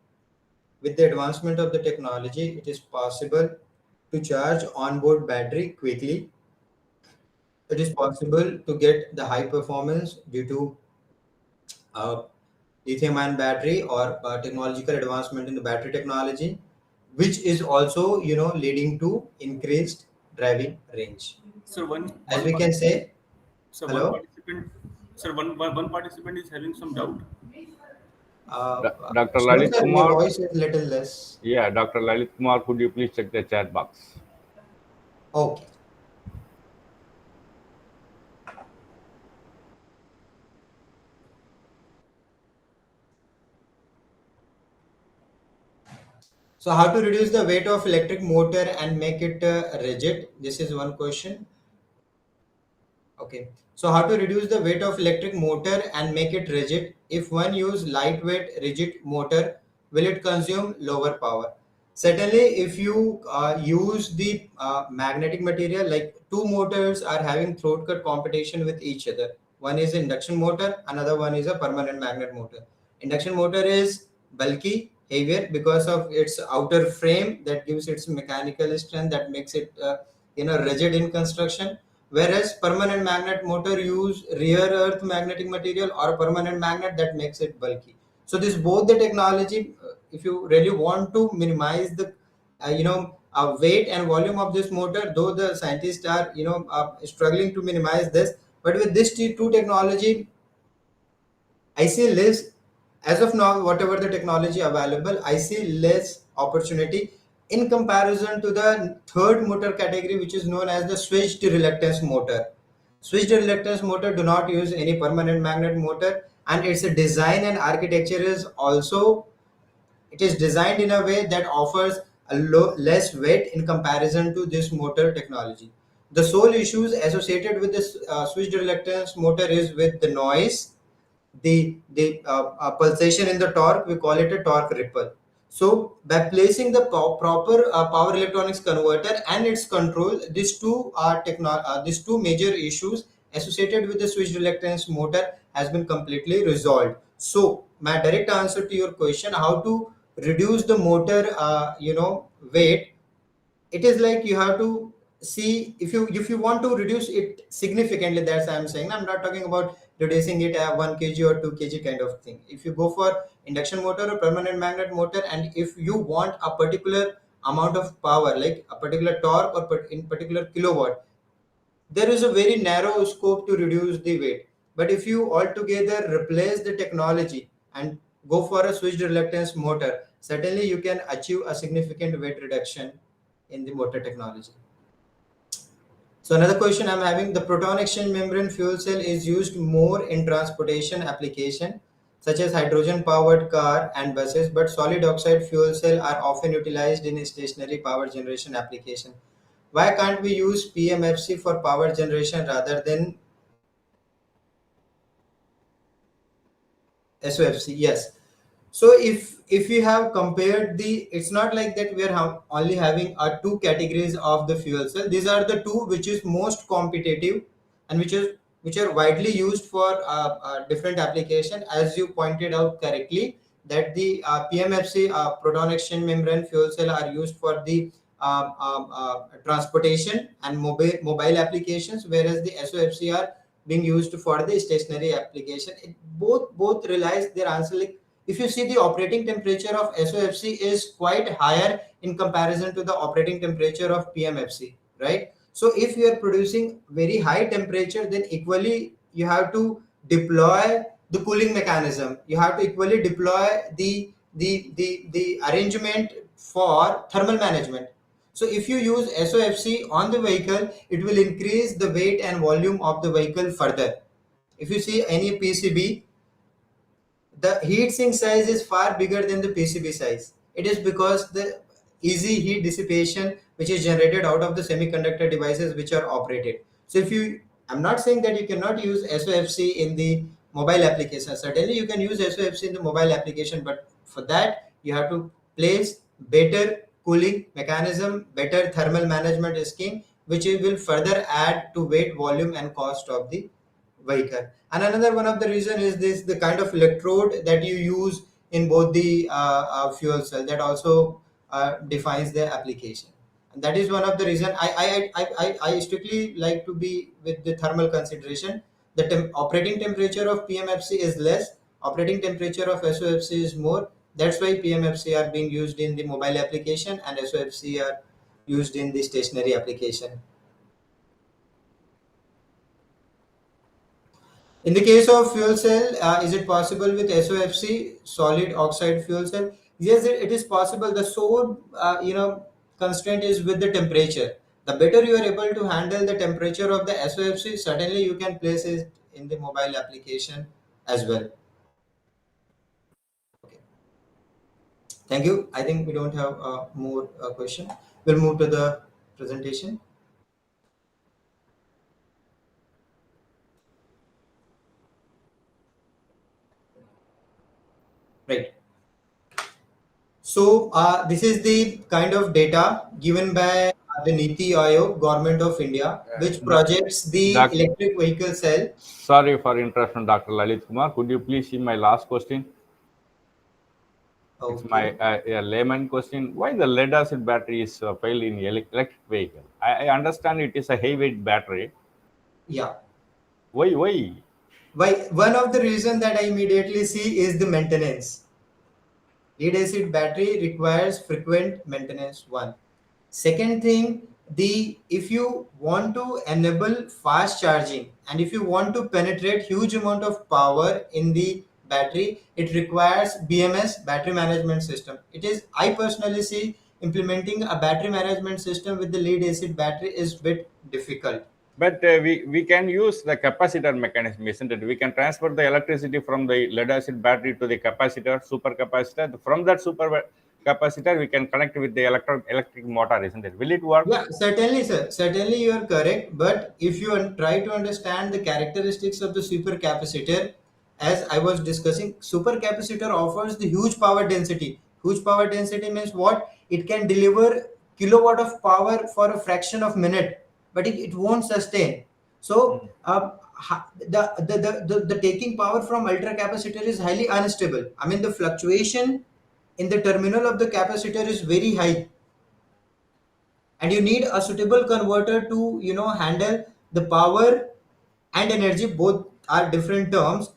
with the advancement of the technology, it is possible to charge onboard battery quickly. It is possible to get the high performance due to uh, lithium-ion battery or technological advancement in the battery technology, which is also leading to increased driving range. Sir, one As one we can participant, say, sir, one hello. participant, sir, one participant is having some doubt. Dr. No, Lalit sir, your Kumar. voice is little less. Yeah, Dr. Lalit Kumar, could you please check the chat box? Okay. So how to reduce the weight of electric motor and make it rigid? This is one question. Okay. So how to reduce the weight of electric motor and make it rigid? If one use lightweight rigid motor, will it consume lower power? Certainly, if you use the magnetic material, like two motors are having throat cut competition with each other. One is induction motor, another one is a permanent magnet motor. Induction motor is bulky, heavier because of its outer frame that gives its mechanical strength that makes it rigid in construction, whereas permanent magnet motor use rear earth magnetic material or permanent magnet that makes it bulky. So this both the technology, if you really want to minimize the weight and volume of this motor, though the scientists are struggling to minimize this, but with this two technology, I see less, as of now, whatever the technology available, I see less opportunity in comparison to the third motor category, which is known as the switched reluctance motor. Switched reluctance motor do not use any permanent magnet motor, and its design and architecture is also, it is designed in a way that offers less weight in comparison to this motor technology. The sole issues associated with this switched reluctance motor is with the noise, the pulsation in the torque. We call it a torque ripple. So by placing the proper power electronics converter and its control, these two major issues associated with the switched reluctance motor has been completely resolved. So my direct answer to your question, how to reduce the motor weight, it is like you have to see, if you want to reduce it significantly, that's I'm saying. I'm not talking about reducing it at 1 kg or 2 kg kind of thing. If you go for induction motor or permanent magnet motor, and if you want a particular amount of power, like a particular torque or in particular kilowatt, there is a very narrow scope to reduce the weight. But if you altogether replace the technology and go for a switched reluctance motor, certainly you can achieve a significant weight reduction in the motor technology. So another question I'm having, the proton exchange membrane fuel cell is used more in transportation application such as hydrogen powered car and buses, but solid oxide fuel cell are often utilized in stationary power generation application. Why can't we use PMFC for power generation rather than SOFC? Yes. So if you have compared the, it's not like that we are only having two categories of the fuel cell. These are the two which is most competitive and which are widely used for different application. As you pointed out correctly, that the PMFC, proton exchange membrane fuel cell, are used for the transportation and mobile applications, whereas the SOFC are being used for the stationary application. Both realize their answer. Like, if you see, the operating temperature of SOFC is quite higher in comparison to the operating temperature of PMFC, right? So if you are producing very high temperature, then equally you have to deploy the cooling mechanism. You have to equally deploy the arrangement for thermal management. So if you use SOFC on the vehicle, it will increase the weight and volume of the vehicle further. If you see any PCB, the heat sink size is far bigger than the PCB size. It is because the easy heat dissipation which is generated out of the semiconductor devices which are operated. So if you, I'm not saying that you cannot use SOFC in the mobile application. Certainly you can use SOFC in the mobile application, but for that you have to place better cooling mechanism, better thermal management scheme, which will further add to weight, volume and cost of the vehicle. And another one of the reason is this, the kind of electrode that you use in both the fuel cell, that also defines the application. And that is one of the reason I strictly like to be with the thermal consideration. The operating temperature of PMFC is less, operating temperature of SOFC is more. That's why PMFC are being used in the mobile application and SOFC are used in the stationary application. In the case of fuel cell, is it possible with SOFC, solid oxide fuel cell? Yes, it is possible. The sole, constraint is with the temperature. The better you are able to handle the temperature of the SOFC, certainly you can place it in the mobile application as well. Okay. Thank you. I think we don't have more question. We'll move to the presentation. Right. So this is the kind of data given by the Niti Aayog, Government of India, which projects the Doc- electric vehicle cell. Sorry for interruption, Dr. Lalit Kumar. Could you please see my last question? It's my Okay. a layman question. Why the lead acid battery is failed in electric vehicle? I understand it is a heavyweight battery. Yeah. Why? Why? Why? One of the reason that I immediately see is the maintenance. Lead acid battery requires frequent maintenance. One. Second thing, the if you want to enable fast charging and if you want to penetrate huge amount of power in the battery, it requires BMS, battery management system. It is, I personally see, implementing a battery management system with the lead acid battery is bit difficult. But we can use the capacitor mechanism, isn't it? We can transfer the electricity from the lead acid battery to the capacitor, supercapacitor. From that super capacitor, we can connect with the electric motor, isn't it? Will it work? Yeah, certainly, sir. Certainly, you are correct. But if you try to understand the characteristics of the supercapacitor, as I was discussing, supercapacitor offers the huge power density. Huge power density means what? It can deliver kilowatt of power for a fraction of minute, but it won't sustain. So, the taking power from ultra capacitor is highly unstable. I mean, the fluctuation in the terminal of the capacitor is very high, and you need a suitable converter to handle the power and energy. Both are different terms.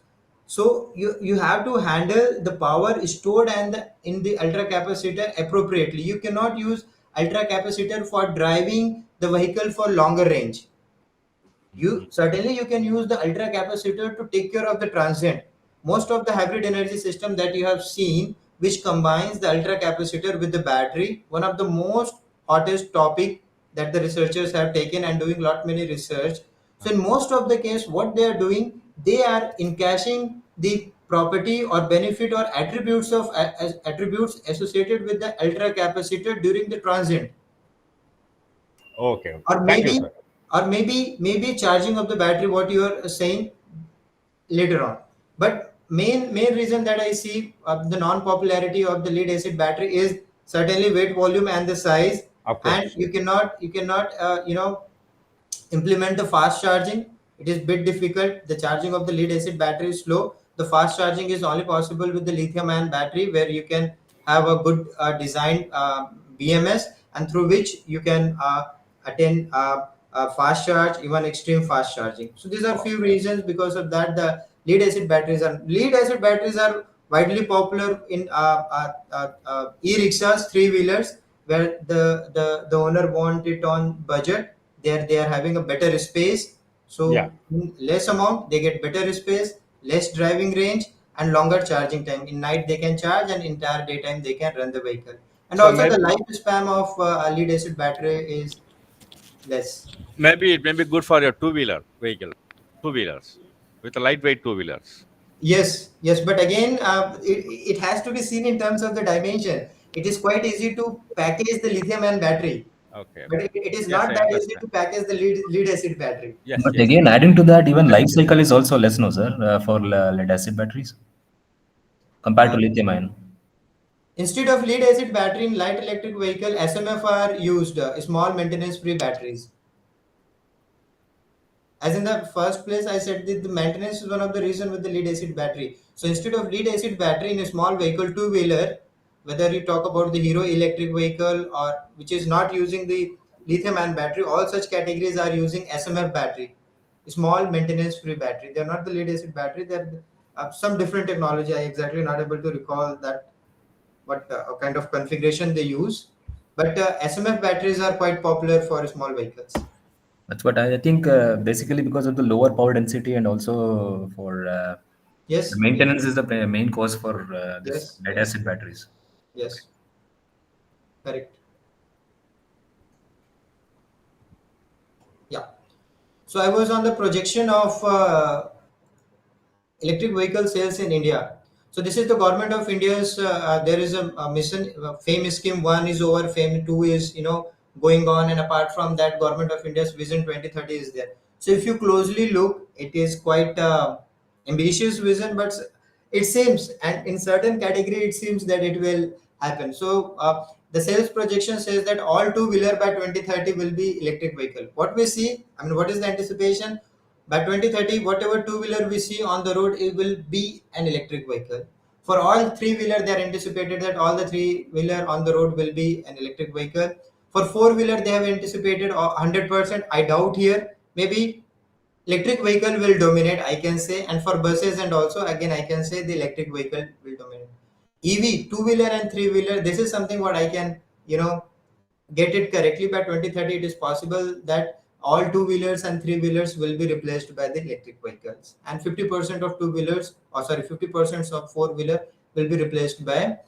So you have to handle the power stored and in the ultra capacitor appropriately. You cannot use ultra capacitor for driving the vehicle for longer range. You certainly you can use the ultra capacitor to take care of the transient. Most of the hybrid energy system that you have seen, which combines the ultra capacitor with the battery, one of the most hottest topic that the researchers have taken and doing lot many research. So in most of the case, what they are doing, they are encashing the property or benefit or attributes of attributes associated with the ultra capacitor during the transient, Okay, okay. or Thank you, maybe sir. maybe charging of the battery, what you are saying, later on. But main reason that I see the non popularity of the lead acid battery is certainly weight, volume, and the size. Of And course. you cannot implement the fast charging. It is bit difficult. The charging of the lead acid battery is slow. The fast charging is only possible with the lithium ion battery, where you can have a good designed BMS, and through which you can attain fast charge, even extreme fast charging. So these are Oh, few reasons. Because of that, the lead acid batteries are widely popular in e-rickshaws, three wheelers, where the owner want it on budget. They are having a better space. yeah. So in less amount they get better space, less driving range, and longer charging time. In night they can charge, and entire daytime they can run the vehicle. And So also the maybe lifespan of a lead acid battery is less. maybe it may be good for your two-wheeler vehicle, two wheelers with a lightweight two wheelers. Yes, yes, but again, it has to be seen in terms of the dimension. It is quite easy to package the lithium ion battery, Okay, but okay. it is Yes, not I that easy understand. to package the lead acid battery. Yes, But yes. again, adding to that, even life cycle is also less, no, sir, for lead acid batteries compared Uh, to lithium ion. Instead of lead acid battery in light electric vehicle, SMF are used, small maintenance free batteries. As in the first place, I said that the maintenance is one of the reason with the lead acid battery. So instead of lead acid battery in a small vehicle, two wheeler, whether you talk about the Hero electric vehicle or which is not using the lithium ion battery, all such categories are using SMF battery, small maintenance free battery. They are not the lead acid battery. They're some different technology. I exactly not able to recall that what kind of configuration they use. But SMF batteries are quite popular for small vehicles. That's what I think. Basically, because of the lower power density and also for the Yes, yes, maintenance is the main cause for this yes, lead yes, acid batteries. yes. Correct. Yeah. So I was on the projection of electric vehicle sales in India. So this is the government of India's. There is a mission, FAME scheme. One is over. FAME two is going on, and apart from that, government of India's Vision 2030 is there. So if you closely look, it is quite ambitious vision, but it seems, and in certain category, it seems that it will happen. So the sales projection says that all two wheeler by 2030 will be electric vehicle. What we see, I mean, what is the anticipation? By 2030, whatever two wheeler we see on the road, it will be an electric vehicle. For all three wheeler, they are anticipated that all the three wheeler on the road will be an electric vehicle. For four wheeler, they have anticipated 100%. I doubt here. Maybe electric vehicle will dominate, I can say. And for buses, and also again, I can say the electric vehicle will dominate. EV, two wheeler and three wheeler. This is something what I can get it correctly. By 2030, it is possible that all two wheelers and three wheelers will be replaced by the electric vehicles, and 50% of two wheelers, or sorry, 50% of four wheeler will be replaced by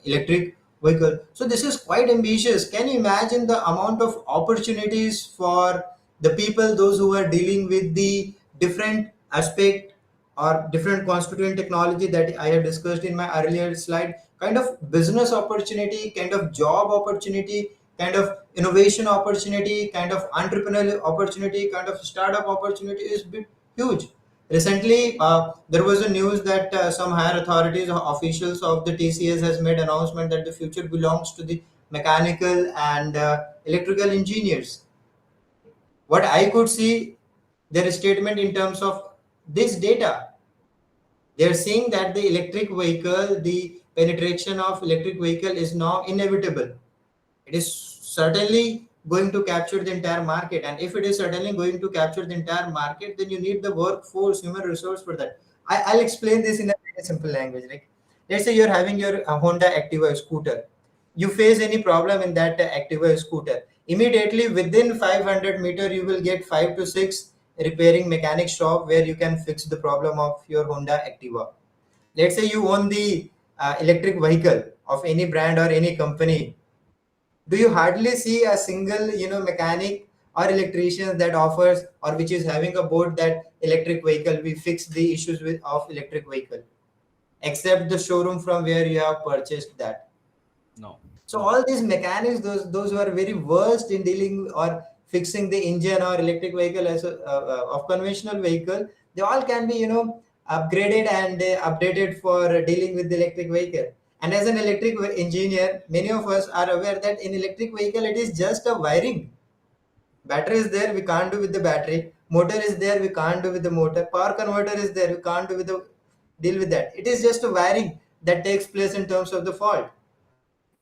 electric vehicle. So this is quite ambitious. Can you imagine the amount of opportunities for the people, those who are dealing with the different aspect or different constituent technology that I have discussed in my earlier slide, kind of business opportunity, kind of job opportunity, kind of innovation opportunity, kind of entrepreneurial opportunity, kind of startup opportunity is huge. Recently, there was a news that some higher authorities or officials of the TCS has made announcement that the future belongs to the mechanical and electrical engineers. What I could see their statement in terms of this data, they're saying that the electric vehicle, the penetration of electric vehicle is now inevitable. It is certainly going to capture the entire market, and if it is certainly going to capture the entire market, then you need the workforce, human resource for that. I'll explain this in a very simple language. Like, let's say you're having your Honda Activa scooter. You face any problem in that Activa scooter, immediately within 500 meter you will get 5 to 6 repairing mechanic shop where you can fix the problem of your Honda Activa. Let's say you own the electric vehicle of any brand or any company. Do you hardly see a single mechanic or electrician that offers or which is having a board that electric vehicle we fix the issues with of electric vehicle, except the showroom from where you have purchased that? No. So No. all these mechanics, those who are very versed in dealing or fixing the engine or electric vehicle as of conventional vehicle, they all can be upgraded and updated for dealing with the electric vehicle. And as an electric engineer, many of us are aware that in electric vehicle it is just a wiring. Battery is there, we can't do with the battery. Motor is there, we can't do with the motor. Power converter is there, we can't do with the deal with that. It is just a wiring that takes place in terms of the fault.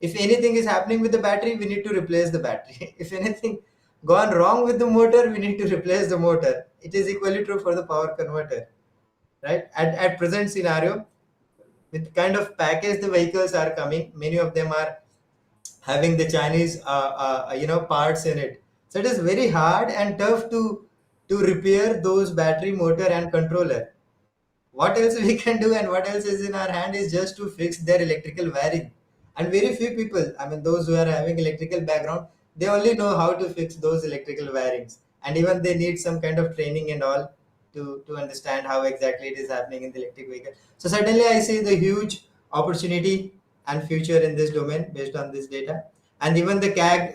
If anything is happening with the battery, we need to replace the battery. If anything gone wrong with the motor, we need to replace the motor. It is equally true for the power converter, right? At present scenario, with kind of package the vehicles are coming, many of them are having the Chinese parts in it. So it is very hard and tough to repair those battery, motor, and controller. What else we can do and what else is in our hand is just to fix their electrical wiring. And very few people, I mean those who are having electrical background, they only know how to fix those electrical wirings, and even they need some kind of training and all to understand how exactly it is happening in the electric vehicle. So certainly I see the huge opportunity and future in this domain based on this data. And even the CAG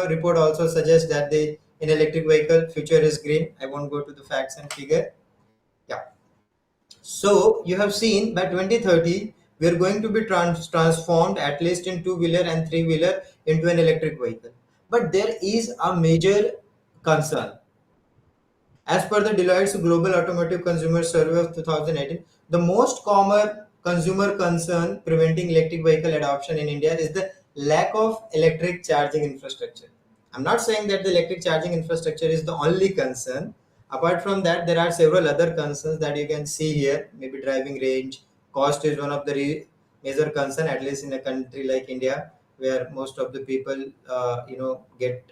report also suggests that the in electric vehicle future is green. I won't go to the facts and figure. Yeah. So you have seen by 2030, we are going to be transformed at least in two-wheeler and three-wheeler into an electric vehicle. But there is a major concern. As per the Deloitte's Global Automotive Consumer Survey of 2018, the most common consumer concern preventing electric vehicle adoption in India is the lack of electric charging infrastructure. I'm not saying that the electric charging infrastructure is the only concern. Apart from that, there are several other concerns that you can see here. Maybe driving range, cost is one of the major concern, at least in a country like India, where most of the people, get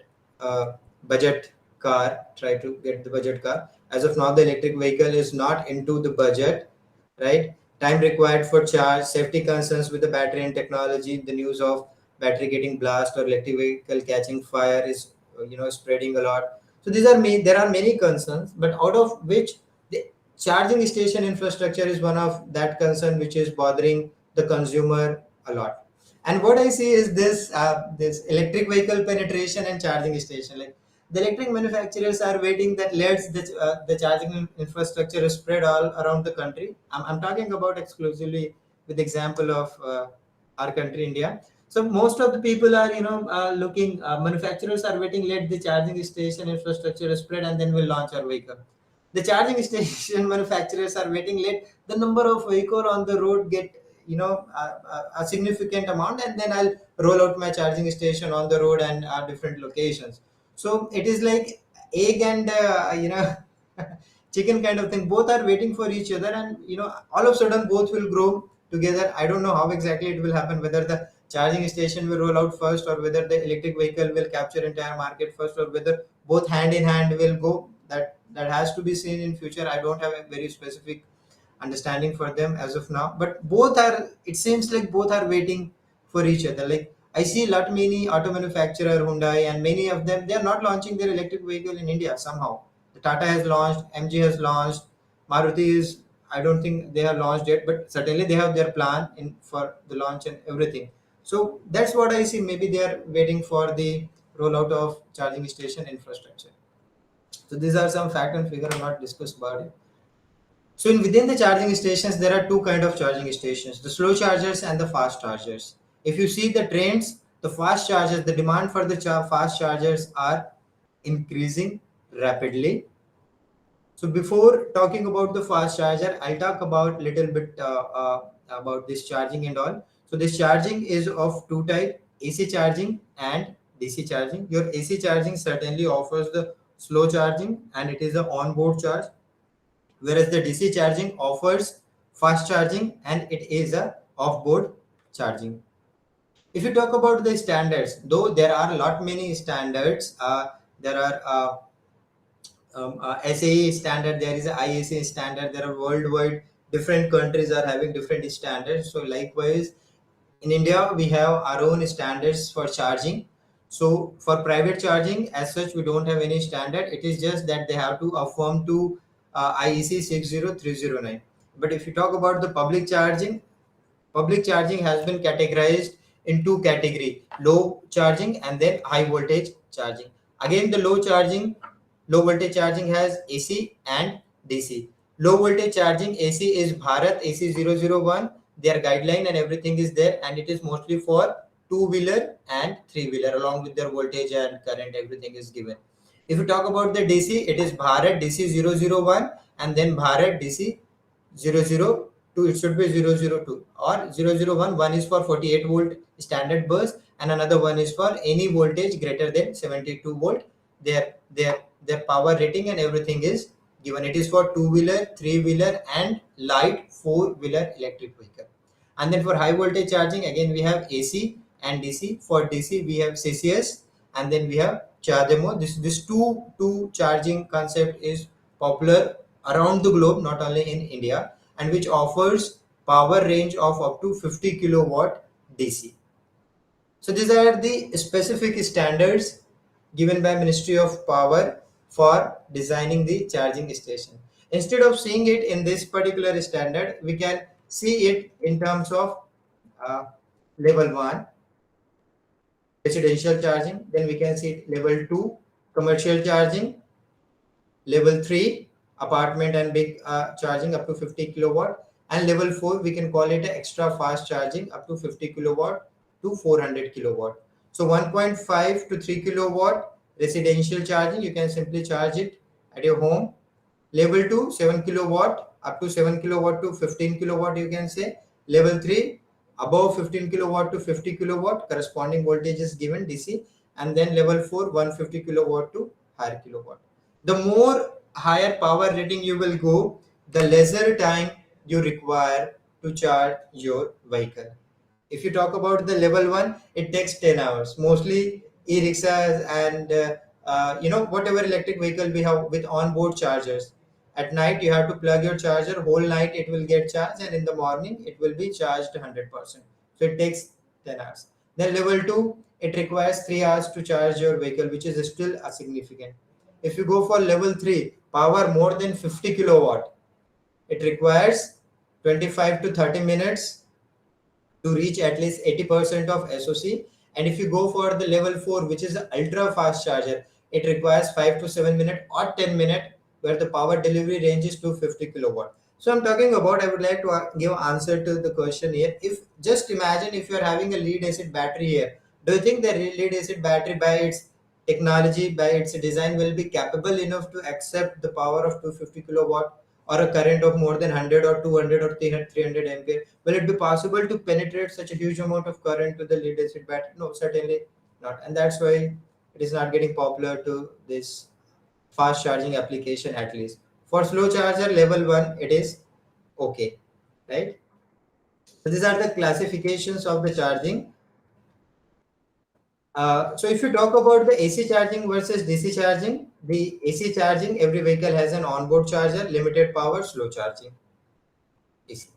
budget car, try to get the budget car. As of now, the electric vehicle is not into the budget, right? Time required for charge, safety concerns with the battery and technology, the news of battery getting blast or electric vehicle catching fire is spreading a lot. So there are many concerns, but out of which the charging station infrastructure is one of that concern which is bothering the consumer a lot. And what I see is this electric vehicle penetration and charging station. Like the electric manufacturers are waiting that lets the charging infrastructure spread all around the country. I'm talking about exclusively with example of our country, India. So most of the people are, looking. Manufacturers are waiting. Let the charging station infrastructure spread, and then we'll launch our vehicle. The charging station manufacturers are waiting. Let the number of vehicle on the road get, a significant amount, and then I'll roll out my charging station on the road and different locations. So it is like egg and chicken kind of thing. Both are waiting for each other, and all of a sudden both will grow together. I don't know how exactly it will happen, whether the charging station will roll out first or whether the electric vehicle will capture entire market first or whether both hand in hand will go. That has to be seen in future. I don't have a very specific understanding for them as of now, but both are, it seems like both are waiting for each other. Like I see lot many auto manufacturer, Hyundai, and many of them, they are not launching their electric vehicle in India somehow. The Tata has launched, MG has launched, Maruti is, I don't think they have launched yet, but certainly they have their plan in for the launch and everything. So that's what I see. Maybe they are waiting for the rollout of charging station infrastructure. So these are some fact and figure. I'm not discussed about it. So within the charging stations, there are two kind of charging stations: the slow chargers and the fast chargers. If you see the trends, the fast chargers, the demand for the fast chargers are increasing rapidly. So before talking about the fast charger, I'll talk about little bit about this charging and all. So this charging is of two type: AC charging and DC charging. Your AC charging certainly offers the slow charging and it is a onboard charge, whereas the DC charging offers fast charging and it is a off-board charging. If you talk about the standards, though there are a lot many standards, there are SAE standard, there is a ISA standard, there are worldwide, different countries are having different standards. So likewise, in India, we have our own standards for charging. So for private charging, as such, we don't have any standard. It is just that they have to affirm to IEC 60309. But if you talk about the public charging has been categorized in two category: low charging and then high voltage charging. Again, the low voltage charging has AC and DC. Low voltage charging AC is Bharat AC 001. Their guideline and everything is there, and it is mostly for two-wheeler and three-wheeler. Along with their voltage and current, everything is given. If you talk about the DC, it is Bharat DC 001 and then Bharat DC 002. It should be 002 or 001. One is for 48 volt standard bus and another one is for any voltage greater than 72 volt. Their power rating and everything is given. It is for two-wheeler, three-wheeler and light four-wheeler electric vehicle. And then for high voltage charging, again we have AC and DC. For DC we have CCS and then we have Chademo. This two charging concept is popular around the globe, not only in India, and which offers power range of up to 50 kilowatt DC. So these are the specific standards given by Ministry of Power for designing the charging station. Instead of seeing it in this particular standard, we can see it in terms of level 1 residential charging, then we can see level 2 commercial charging, level 3 apartment and big charging up to 50 kilowatt, and level 4 we can call it extra fast charging up to 50 kilowatt to 400 kilowatt. So 1.5 to 3 kilowatt residential charging, you can simply charge it at your home. Level 2 7 kilowatt up to 7 kilowatt to 15 kilowatt, you can say. Level 3 above 15 kilowatt to 50 kilowatt, corresponding voltage is given DC. And then level 4 150 kilowatt to higher kilowatt. The more higher power rating you will go, the lesser time you require to charge your vehicle. If you talk about the level 1, it takes 10 hours. Mostly e-rickshaws and whatever electric vehicle we have with onboard chargers. At night you have to plug your charger, whole night it will get charged, and in the morning it will be charged 100%. So it takes 10 hours. Then level 2, it requires 3 hours to charge your vehicle, which is still a significant. If you go for level 3, power more than 50 kilowatt, it requires 25 to 30 minutes to reach at least 80% of SOC. And if you go for the level 4, which is an ultra fast charger, it requires 5 to 7 minutes or 10 minutes, where the power delivery range is 250 kilowatt. So I'm talking about, I would like to give answer to the question here. If just imagine if you're having a lead acid battery here, do you think the lead acid battery by its technology, by its design, will be capable enough to accept the power of 250 kilowatt or a current of more than 100 or 200 or 300 ampere? Will it be possible to penetrate such a huge amount of current to the lead acid battery? No, certainly not. And that's why it is not getting popular to this fast charging application. At least for slow charger level 1, it is okay, right? So these are the classifications of the charging. So if you talk about the AC charging versus DC charging, the AC charging, every vehicle has an onboard charger, limited power, slow charging, AC.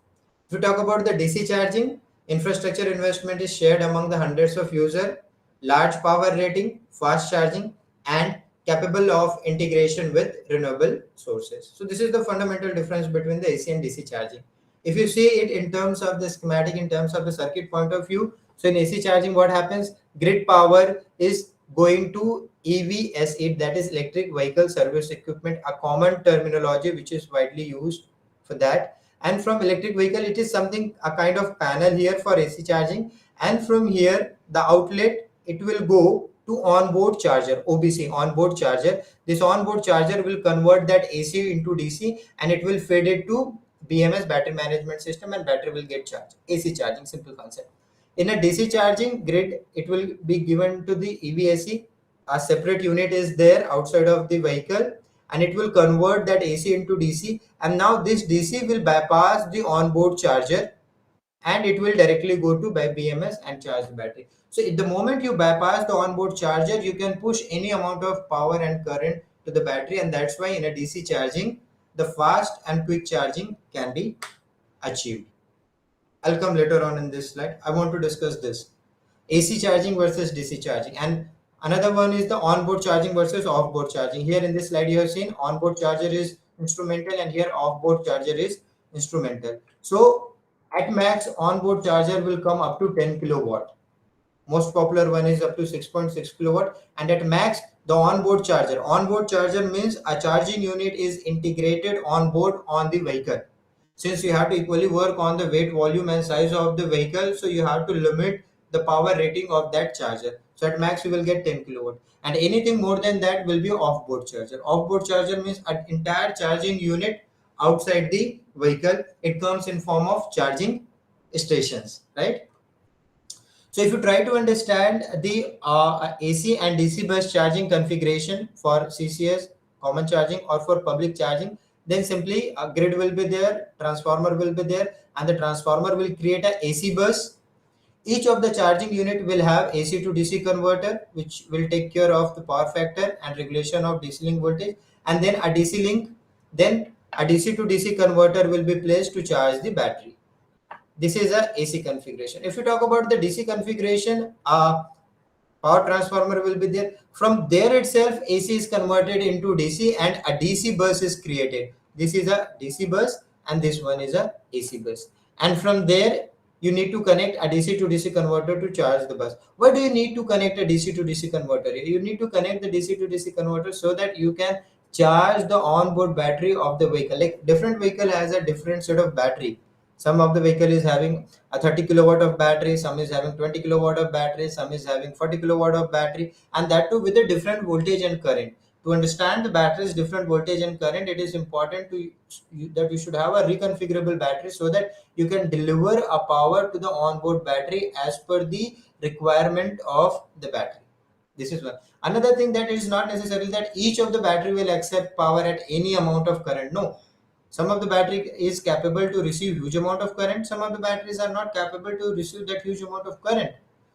If you talk about the DC charging, Infrastructure investment is shared among the hundreds of users, large power rating, fast charging, and capable of integration with renewable sources. So this is the fundamental difference between the AC and DC charging. If you see it in terms of the schematic, in terms of the circuit point of view, so in AC charging, what happens? Grid power is going to EVSE, that is electric vehicle service equipment, a common terminology which is widely used for that. And from electric vehicle, it is something, a kind of panel here for AC charging, and from here the outlet, it will go to onboard charger, OBC, onboard charger. This onboard charger will convert that AC into DC, and it will feed it to BMS, battery management system, and battery will get charged. AC charging, simple concept. In a DC charging grid, it will be given to the EVSE. A separate unit is there outside of the vehicle, and it will convert that AC into DC. And now this DC will bypass the onboard charger, and it will directly go to by BMS and charge the battery. So at the moment you bypass the onboard charger, you can push any amount of power and current to the battery, and that's why in a DC charging, the fast and quick charging can be achieved. I'll come later on in this slide. I want to discuss this. AC charging versus DC charging. And another one is the onboard charging versus offboard charging. Here in this slide you have seen onboard charger is instrumental, and here offboard charger is instrumental. So at max, onboard charger will come up to 10 kilowatt. Most popular one is up to 6.6 kilowatt. And at max, the onboard charger means a charging unit is integrated on board on the vehicle. Since you have to equally work on the weight, volume, and size of the vehicle, so you have to limit the power rating of that charger. So at max you will get 10 kilowatt, and anything more than that will be off-board charger. Off-board charger means an entire charging unit outside the vehicle. It comes in form of charging stations, right? So if you try to understand the AC and DC bus charging configuration for CCS, common charging, or for public charging, then simply a grid will be there, transformer will be there, and the transformer will create a AC bus. Each of the charging unit will have AC to DC converter, which will take care of the power factor and regulation of DC link voltage, and then a DC link. Then a DC to DC converter will be placed to charge the battery. This is a AC configuration. If you talk about the DC configuration, power transformer will be there. From there itself, AC is converted into DC, and a DC bus is created. This is a DC bus, and this one is a AC bus. And from there, you need to connect a DC to DC converter to charge the bus. Why do you need to connect a DC to DC converter? You need to connect the DC to DC converter so that you can charge the onboard battery of the vehicle. Like different vehicle has a different set of battery. Some of the vehicle is having a 30 kilowatt of battery, some is having 20 kilowatt of battery, some is having 40 kilowatt of battery, and that too with a different voltage and current. To understand the battery's different voltage and current, it is important that you should have a reconfigurable battery so that you can deliver a power to the onboard battery as per the requirement of the battery. This is one. Another thing, that it is not necessary that each of the battery will accept power at any amount of current. No, some of the battery is capable to receive huge amount of current, some of the batteries are not capable to receive that huge amount of current.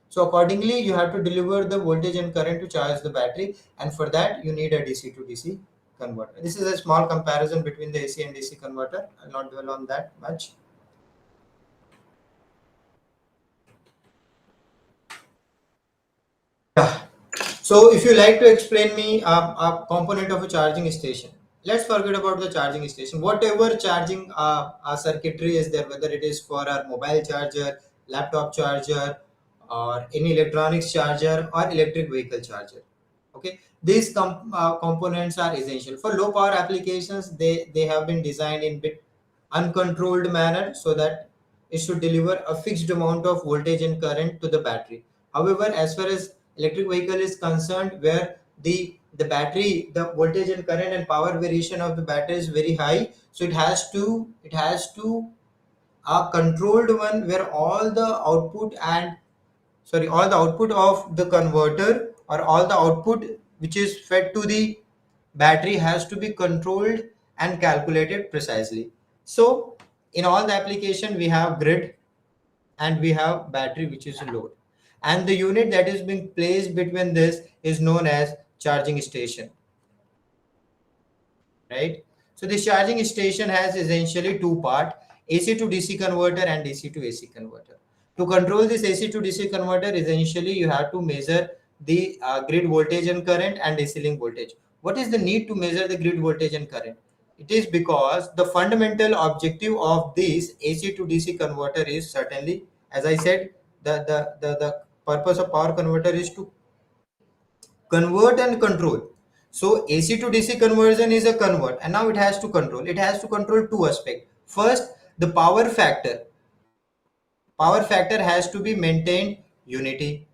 So accordingly, you have to deliver the voltage and current to charge the battery, and for that you need a DC to DC converter. This is a small comparison between the AC and DC converter. I'll not dwell on that much. Yeah. So if you like to explain me a component of a charging station, let's forget about the charging station. Whatever charging circuitry is there, whether it is for our mobile charger, laptop charger, or any electronics charger or electric vehicle charger. Okay, these components are essential for low power applications. They have been designed in bit uncontrolled manner so that it should deliver a fixed amount of voltage and current to the battery. However, as far as electric vehicle is concerned, where the battery, the voltage and current and power variation of the battery is very high, so it has to a controlled one where all the output of the converter, or all the output which is fed to the battery, has to be controlled and calculated precisely. So in all the application, we have grid and we have battery, which is a load, and the unit that is being placed between this is known as charging station, right? So this charging station has essentially two part: AC to DC converter and DC to AC converter. To control this AC to DC converter, essentially you have to measure the grid voltage and current and DC link voltage. What is the need to measure the grid voltage and current? It is because the fundamental objective of this AC to DC converter is certainly, as I said, the purpose of power converter is to convert and control. So AC to DC conversion is a convert, and now it has to control. It has to control two aspects. First, the power factor. Power factor has to be maintained unity,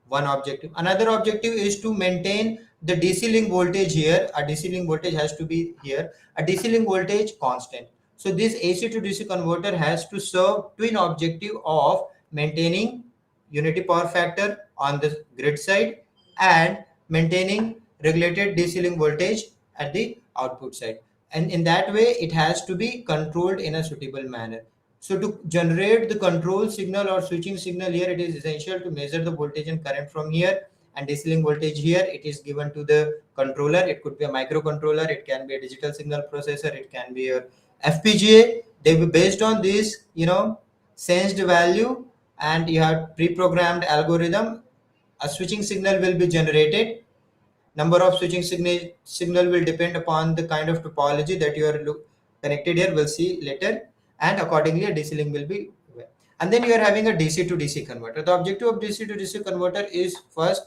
one objective. Another objective is to maintain the DC link voltage here. A DC link voltage has to be here. A DC link voltage constant. So this AC to DC converter has to serve twin objective of maintaining unity power factor on the grid side and maintaining regulated DC link voltage at the output side. And in that way, it has to be controlled in a suitable manner. So to generate the control signal or switching signal here, it is essential to measure the voltage and current from here, and DC link voltage here. It is given to the controller. It could be a microcontroller. It can be a digital signal processor. It can be a FPGA. They will be based on this, sensed value, and you have pre-programmed algorithm. A switching signal will be generated. Number of switching signal will depend upon the kind of topology that you are connected here. We'll see later, and accordingly a DC link will be. And then you are having a DC to DC converter. The objective of DC to DC converter is first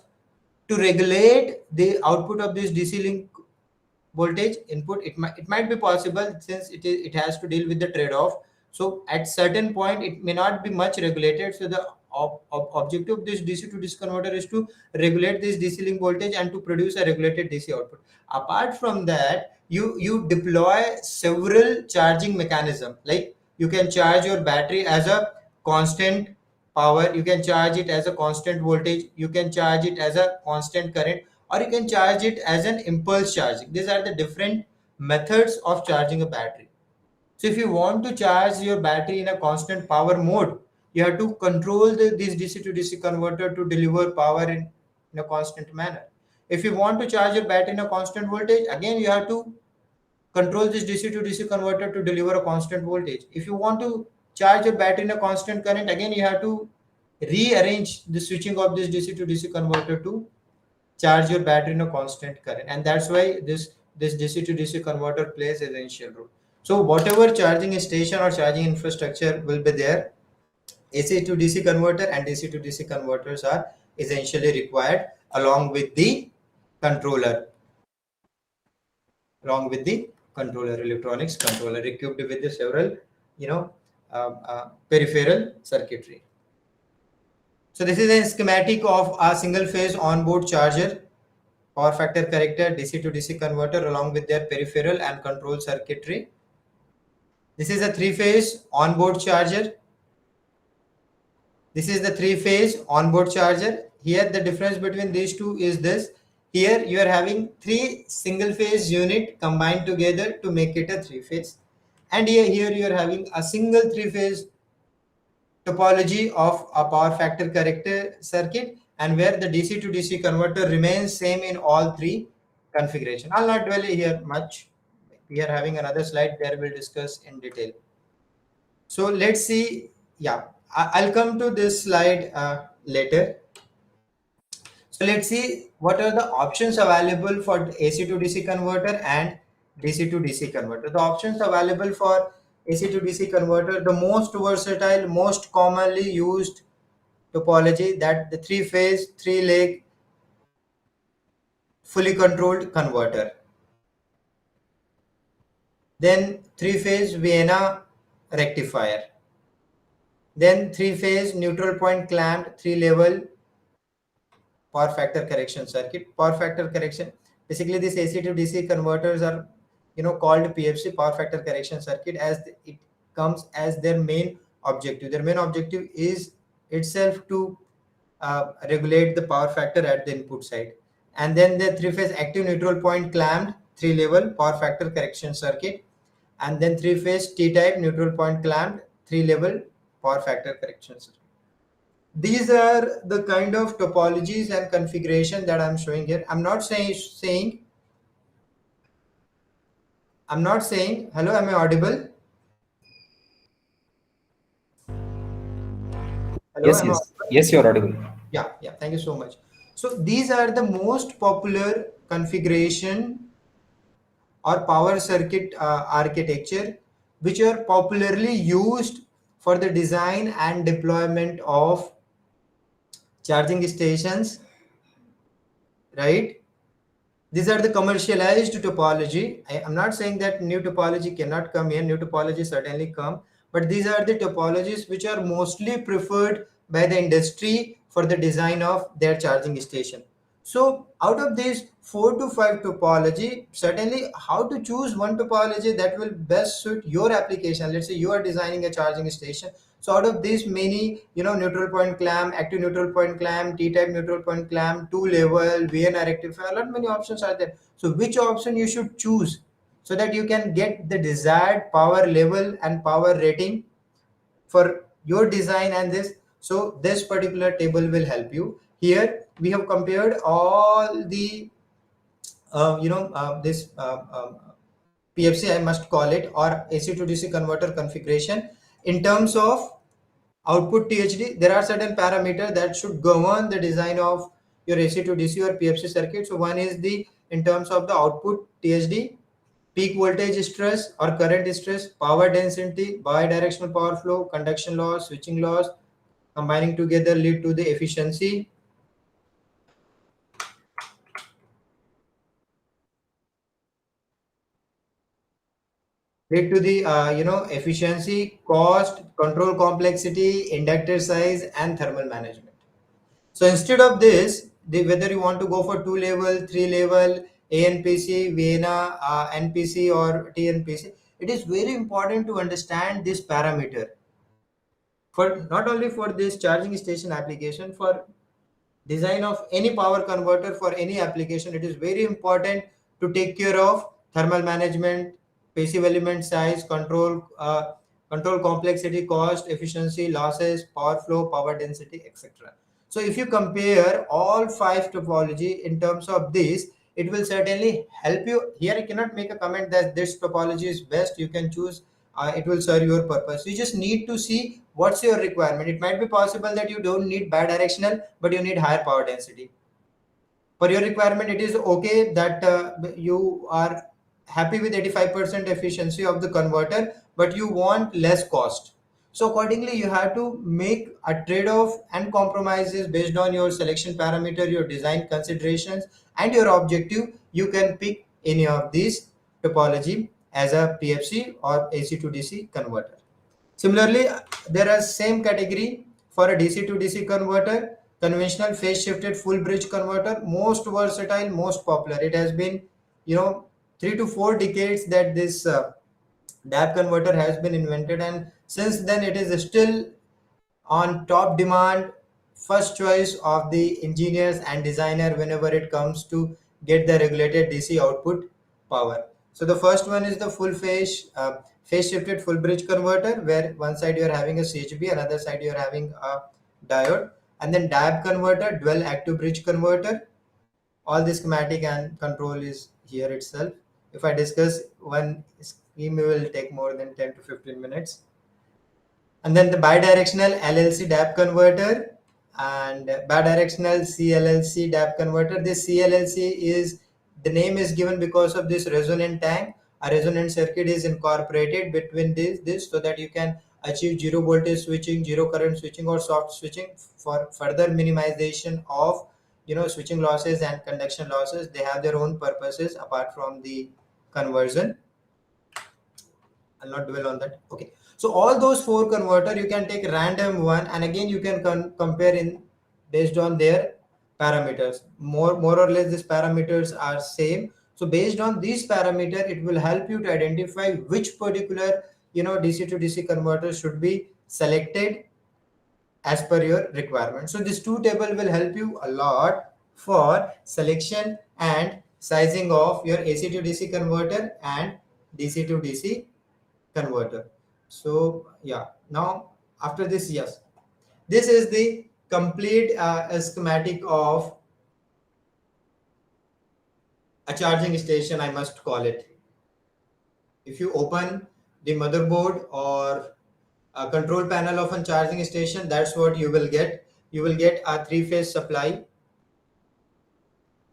to regulate the output of this DC link voltage input. It might be possible, since it has to deal with the trade-off. So at certain point it may not be much regulated. So the objective of this DC to DC converter is to regulate this DC link voltage and to produce a regulated DC output. Apart from that, you deploy several charging mechanism. Like you can charge your battery as a constant power, you can charge it as a constant voltage, you can charge it as a constant current, or you can charge it as an impulse charging. These are the different methods of charging a battery. So if you want to charge your battery in a constant power mode, you have to control this DC to DC converter to deliver power in a constant manner. If you want to charge your battery in a constant voltage, again you have to control this DC to DC converter to deliver a constant voltage. If you want to charge your battery in a constant current, again you have to rearrange the switching of this DC to DC converter to charge your battery in a constant current. And that's why this DC to DC converter plays an essential role. So whatever charging station or charging infrastructure will be there, AC to DC converter and DC to DC converters are essentially required, along with the controller, electronics controller equipped with the several peripheral circuitry. So this is a schematic of a single phase onboard charger, power factor corrector, DC to DC converter along with their peripheral and control circuitry. This is a three-phase onboard charger. This is the three-phase onboard charger. Here the difference between these two is this. Here you are having three single-phase unit combined together to make it a three-phase. And here you are having a single three-phase topology of a power factor corrector circuit, and where the DC to DC converter remains same in all three configuration. I'll not dwell here much. We are having another slide there, we'll discuss in detail. So let's see. Yeah, I'll come to this slide later. So let's see what are the options available for AC to DC converter and DC to DC converter. The options available for AC to DC converter, the most versatile, most commonly used topology, that the three-phase, three-leg, fully controlled converter. Then three-phase Vienna rectifier. Then three-phase neutral point clamped three-level power factor correction circuit. Power factor correction, basically these AC to DC converters are called PFC, power factor correction circuit, as it comes as their main objective. Their main objective is itself to regulate the power factor at the input side. And then the three-phase active neutral point clamped three-level power factor correction circuit, and then three-phase T-type neutral point clamped three-level power factor correction circuit. These are the kind of topologies and configuration that I'm showing here. I'm not saying hello, am I audible? Hello. Hello, Yes, am I yes. audible? Yes, you're audible. Yeah, yeah. Thank you so much. So these are the most popular configuration or power circuit architecture which are popularly used for the design and deployment of charging stations, right? These are the commercialized topology. I'm not saying that new topology cannot come here. New topology certainly come, but these are the topologies which are mostly preferred by the industry for the design of their charging station. So out of these 4 to 5 topology, certainly how to choose one topology that will best suit your application. Let's say you are designing a charging station. So out of these many, neutral point clamp, active neutral point clamp, T-type neutral point clamp, two level, VNR rectifier, a lot many options are there. So which option you should choose so that you can get the desired power level and power rating for your design and this. So this particular table will help you. Here we have compared all the this PFC, I must call it, or AC to DC converter configuration in terms of output THD. There are certain parameters that should govern the design of your AC to DC or PFC circuit. So one is the in terms of the output THD, peak voltage stress or current stress, power density, bidirectional power flow, conduction loss, switching loss, combining together lead to the efficiency. Lead to the efficiency, cost, control complexity, inductor size, and thermal management. So instead of this, whether you want to go for 2 level, 3 level, ANPC, Vienna, NPC, or TNPC, it is very important to understand this parameter for not only for this charging station application, for design of any power converter for any application. It is very important to take care of thermal management, passive element size, control complexity, cost, efficiency, losses, power flow, power density, etc. So if you compare all 5 topology in terms of this, it will certainly help you. Here I cannot make a comment that this topology is best. You can choose, it will serve your purpose. You just need to see what's your requirement. It might be possible that you don't need bidirectional, but you need higher power density. For your requirement, it is okay that you are happy with 85% efficiency of the converter, but you want less cost. So accordingly, you have to make a trade-off and compromises based on your selection parameter, your design considerations, and your objective. You can pick any of these topology as a PFC or AC to DC converter. Similarly, there are same category for a DC to DC converter, conventional phase shifted full bridge converter, most versatile, most popular. It has been, 3 to 4 decades that this DAP converter has been invented, and since then it is still on top demand, first choice of the engineers and designer whenever it comes to get the regulated DC output power. So the first one is the full phase shifted full bridge converter, where one side you are having a CHB, another side you are having a diode, and then DAB converter, dual active bridge converter. All the schematic and control is here itself. If I discuss one scheme, it will take more than 10 to 15 minutes. And then the bidirectional LLC DAP converter and bidirectional CLLC DAP converter. This CLLC is, the name is given because of this resonant tank. A resonant circuit is incorporated between this so that you can achieve zero voltage switching, zero current switching, or soft switching for further minimization of switching losses and conduction losses. They have their own purposes apart from the conversion. I'll not dwell on that. Okay. So all those 4 converter, you can take random one, and again you can compare in based on their parameters. More or less, these parameters are same. So based on these parameter, it will help you to identify which particular DC to DC converter should be selected as per your requirement. So this two table will help you a lot for selection and sizing of your AC to DC converter and DC to DC converter. So yeah, now after this, yes, this is the complete schematic of a charging station, I must call it. If you open the motherboard or control panel of a charging station, that's what you will get. You will get a three-phase supply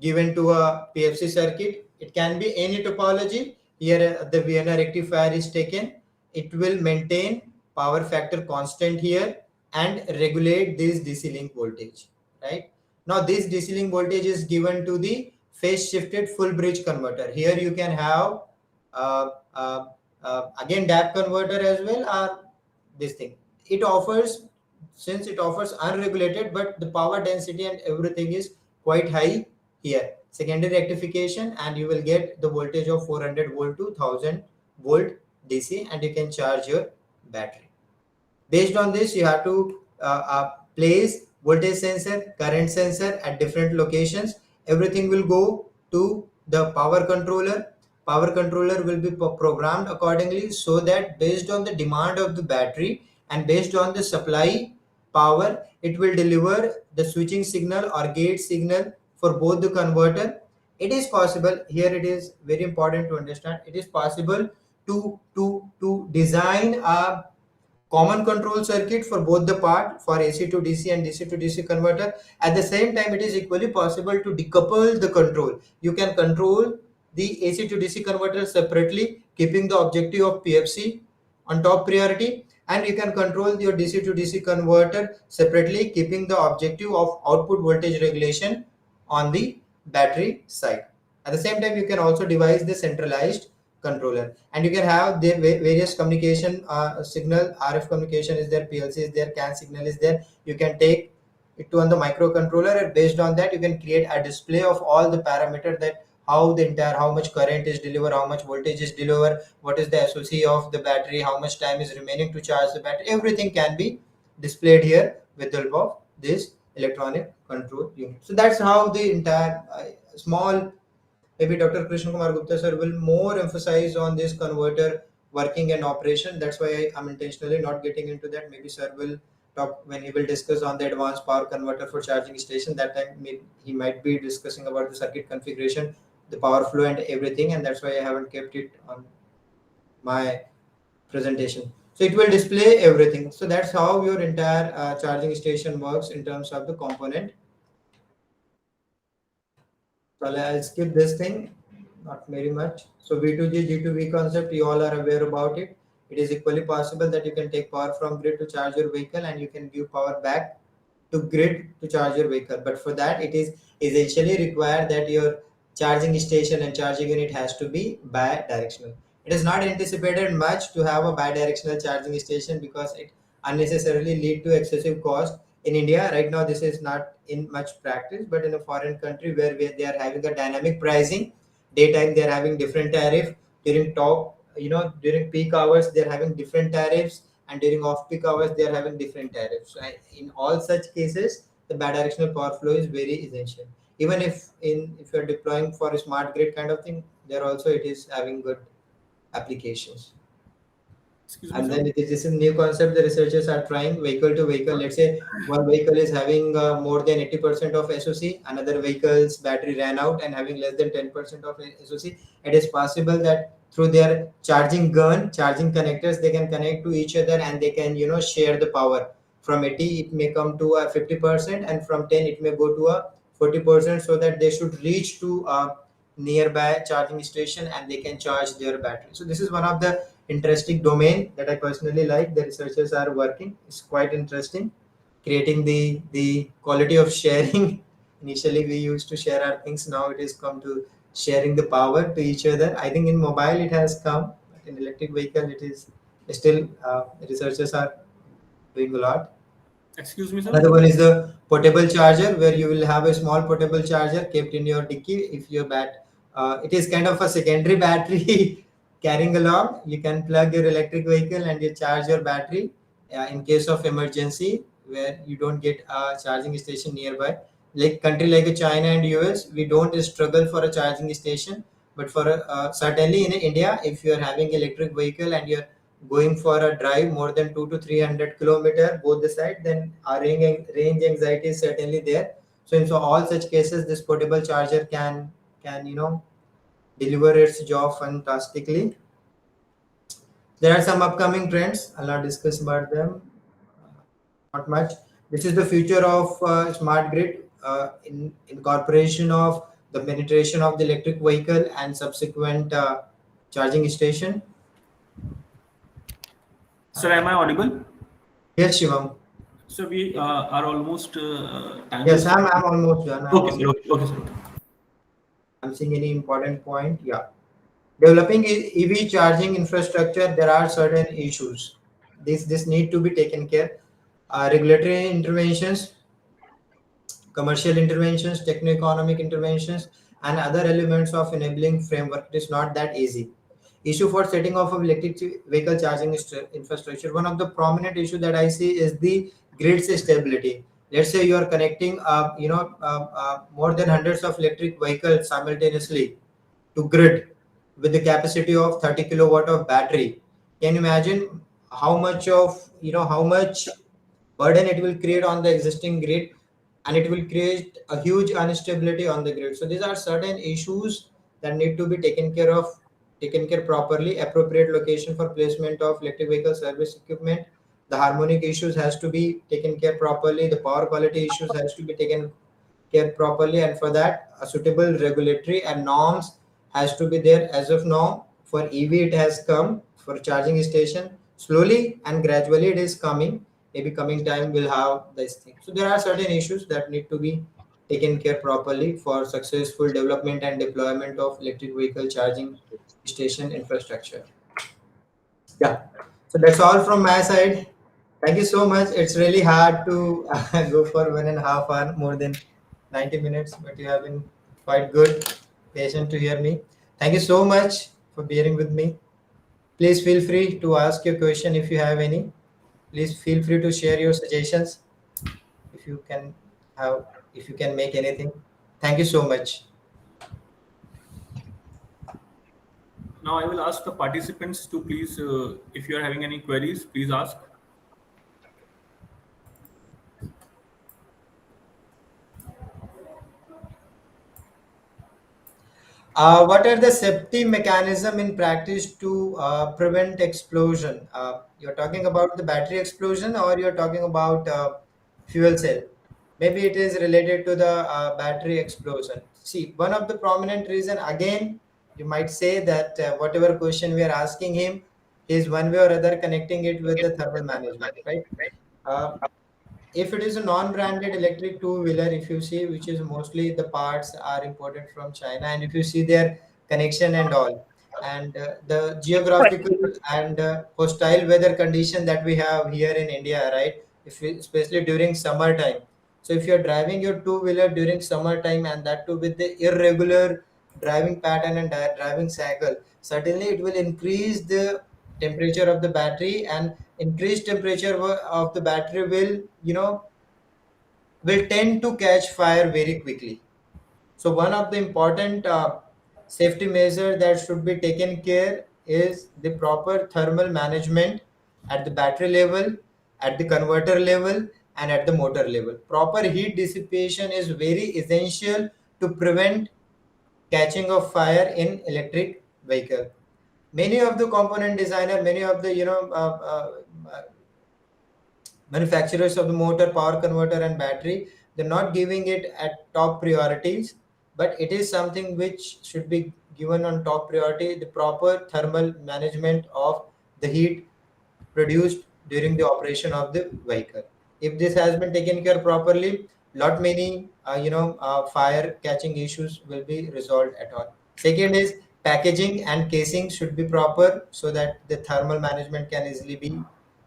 given to a PFC circuit. It can be any topology. Here the Vienna rectifier is taken. It will maintain power factor constant here and regulate this DC link voltage, right? Now this DC link voltage is given to the phase shifted full bridge converter. Here you can have uh, uh, again DAP converter as well, or this thing. It offers, since it offers unregulated, but the power density and everything is quite high here. Secondary rectification, and you will get the voltage of 400 volt to 1000 volt DC, and you can charge your battery. Based on this, you have to place voltage sensor, current sensor at different locations. Everything will go to the power controller. Power controller will be programmed accordingly, so that based on the demand of the battery and based on the supply power, it will deliver the switching signal or gate signal for both the converter. It is possible, here it is very important to understand, it is possible to design a common control circuit for both the part, for AC to DC and DC to DC converter. At the same time, it is equally possible to decouple the control. You can control the AC to DC converter separately, keeping the objective of PFC on top priority, and you can control your DC to DC converter separately, keeping the objective of output voltage regulation on the battery side. At the same time, you can also devise the centralized controller, and you can have the various communication signal. RF communication is there, PLC is there, CAN signal is there. You can take it to on the microcontroller, and based on that you can create a display of all the parameters, that how the entire, how much current is delivered, how much voltage is delivered, what is the SOC of the battery, how much time is remaining to charge the battery. Everything can be displayed here with the help of this electronic control unit. So that's how the entire small, maybe Dr. Krishna Kumar Gupta sir will more emphasize on this converter working and operation. That's why I'm intentionally not getting into that. Maybe sir will talk when he will discuss on the advanced power converter for charging station. That time he might be discussing about the circuit configuration, the power flow and everything, and that's why I haven't kept it on my presentation. So it will display everything. So that's how your entire charging station works in terms of the component. So I'll skip this thing, not very much. So V2G, G2V concept, you all are aware about it. It is equally possible that you can take power from grid to charge your vehicle, and you can give power back to grid to charge your vehicle. But for that, it is essentially required that your charging station and charging unit has to be bi-directional. It is not anticipated much to have a bi-directional charging station, because it unnecessarily lead to excessive cost. In India right now, this is not in much practice, but in a foreign country where they are having a dynamic pricing, daytime they are having different tariff, during top, during peak hours they are having different tariffs, and during off-peak hours they are having different tariffs. So in all such cases, the bidirectional power flow is very essential. Even if you're deploying for a smart grid kind of thing, there also it is having good applications. Excuse me, And sir. then this is a new concept the researchers are trying, vehicle to vehicle. Let's say one vehicle is having more than 80% of SOC, another vehicle's battery ran out and having less than 10% of SOC. It is possible that through their charging gun, charging connectors, they can connect to each other, and they can share the power. From 80 it may come to a 50%, and from 10 it may go to a 40%, so that they should reach to a nearby charging station and they can charge their battery. So this is one of the interesting domain that I personally like. The researchers are working. It's quite interesting, creating the quality of sharing. Initially, we used to share our things. Now it is come to sharing the power to each other. I think in mobile it has come, but in electric vehicle it is still researchers are doing a lot. Excuse me, sir. Another one is the portable charger, where you will have a small portable charger kept in your dicky. If your it is kind of a secondary battery carrying along. You can plug your electric vehicle and you charge your battery in case of emergency, where you don't get a charging station nearby. Like country like China and US, we don't struggle for a charging station, but for certainly in India, if you are having electric vehicle and you're going for a drive more than 2 to 300 kilometer both the side, then our range anxiety is certainly there. So in all such cases, this portable charger can deliver its job fantastically. There are some upcoming trends. I'll not discuss about them. Not much. This is the future of smart grid in incorporation of the penetration of the electric vehicle and subsequent charging station. Sir, am I audible? Yes, Shivam. So we are almost time Yes, is. I'm almost done. Okay, sir. Okay, okay, sir. Okay. I'm seeing any important point. Yeah. Developing EV charging infrastructure, there are certain issues. This need to be taken care. Regulatory interventions, commercial interventions, techno-economic interventions, and other elements of enabling framework. It is not that easy. Issue for setting off of electric vehicle charging infrastructure. One of the prominent issue that I see is the grid stability. Let's say you are connecting, more than hundreds of electric vehicles simultaneously to grid with the capacity of 30 kilowatt of battery. Can you imagine how much burden it will create on the existing grid, and it will create a huge instability on the grid. So these are certain issues that need to be taken care properly. Appropriate location for placement of electric vehicle service equipment. The harmonic issues has to be taken care properly. The power quality issues has to be taken care properly, and for that a suitable regulatory and norms has to be there. As of now, for EV it has come. For charging station, slowly and gradually it is coming. Maybe coming time will have this thing. So there are certain issues that need to be taken care properly for successful development and deployment of electric vehicle charging station infrastructure. Yeah, so that's all from my side. Thank you so much. It's really hard to go for 1.5 hours, more than 90 minutes, but you have been quite good, patient to hear me. Thank you so much for bearing with me. Please feel free to ask your question if you have any. Please feel free to share your suggestions if you can have, if you can make anything. Thank you so much. Now I will ask the participants to please, if you are having any queries, please ask. What are the safety mechanism in practice to prevent explosion? You're talking about the battery explosion, or you're talking about fuel cell? Maybe it is related to the battery explosion. See, one of the prominent reason, again, you might say that whatever question we are asking him is one way or other connecting it with the thermal management, right? Uh, if it is a non-branded electric two-wheeler, if you see, which is mostly the parts are imported from China, and if you see their connection and all, and the geographical and hostile weather condition that we have here in India, right? If we, especially during summertime. So if you're driving your two-wheeler during summertime, and that too with the irregular driving pattern and driving cycle, certainly it will increase the temperature of the battery, and increased temperature of the battery will, will tend to catch fire very quickly. So one of the important safety measure that should be taken care is the proper thermal management at the battery level, at the converter level, and at the motor level. Proper heat dissipation is very essential to prevent catching of fire in electric vehicle. Many of the component designer, many of the manufacturers of the motor, power converter, and battery, they're not giving it at top priorities, but it is something which should be given on top priority. The proper thermal management of the heat produced during the operation of the vehicle. If this has been taken care properly, lot many fire catching issues will be resolved at all. Second is packaging and casing should be proper so that the thermal management can easily be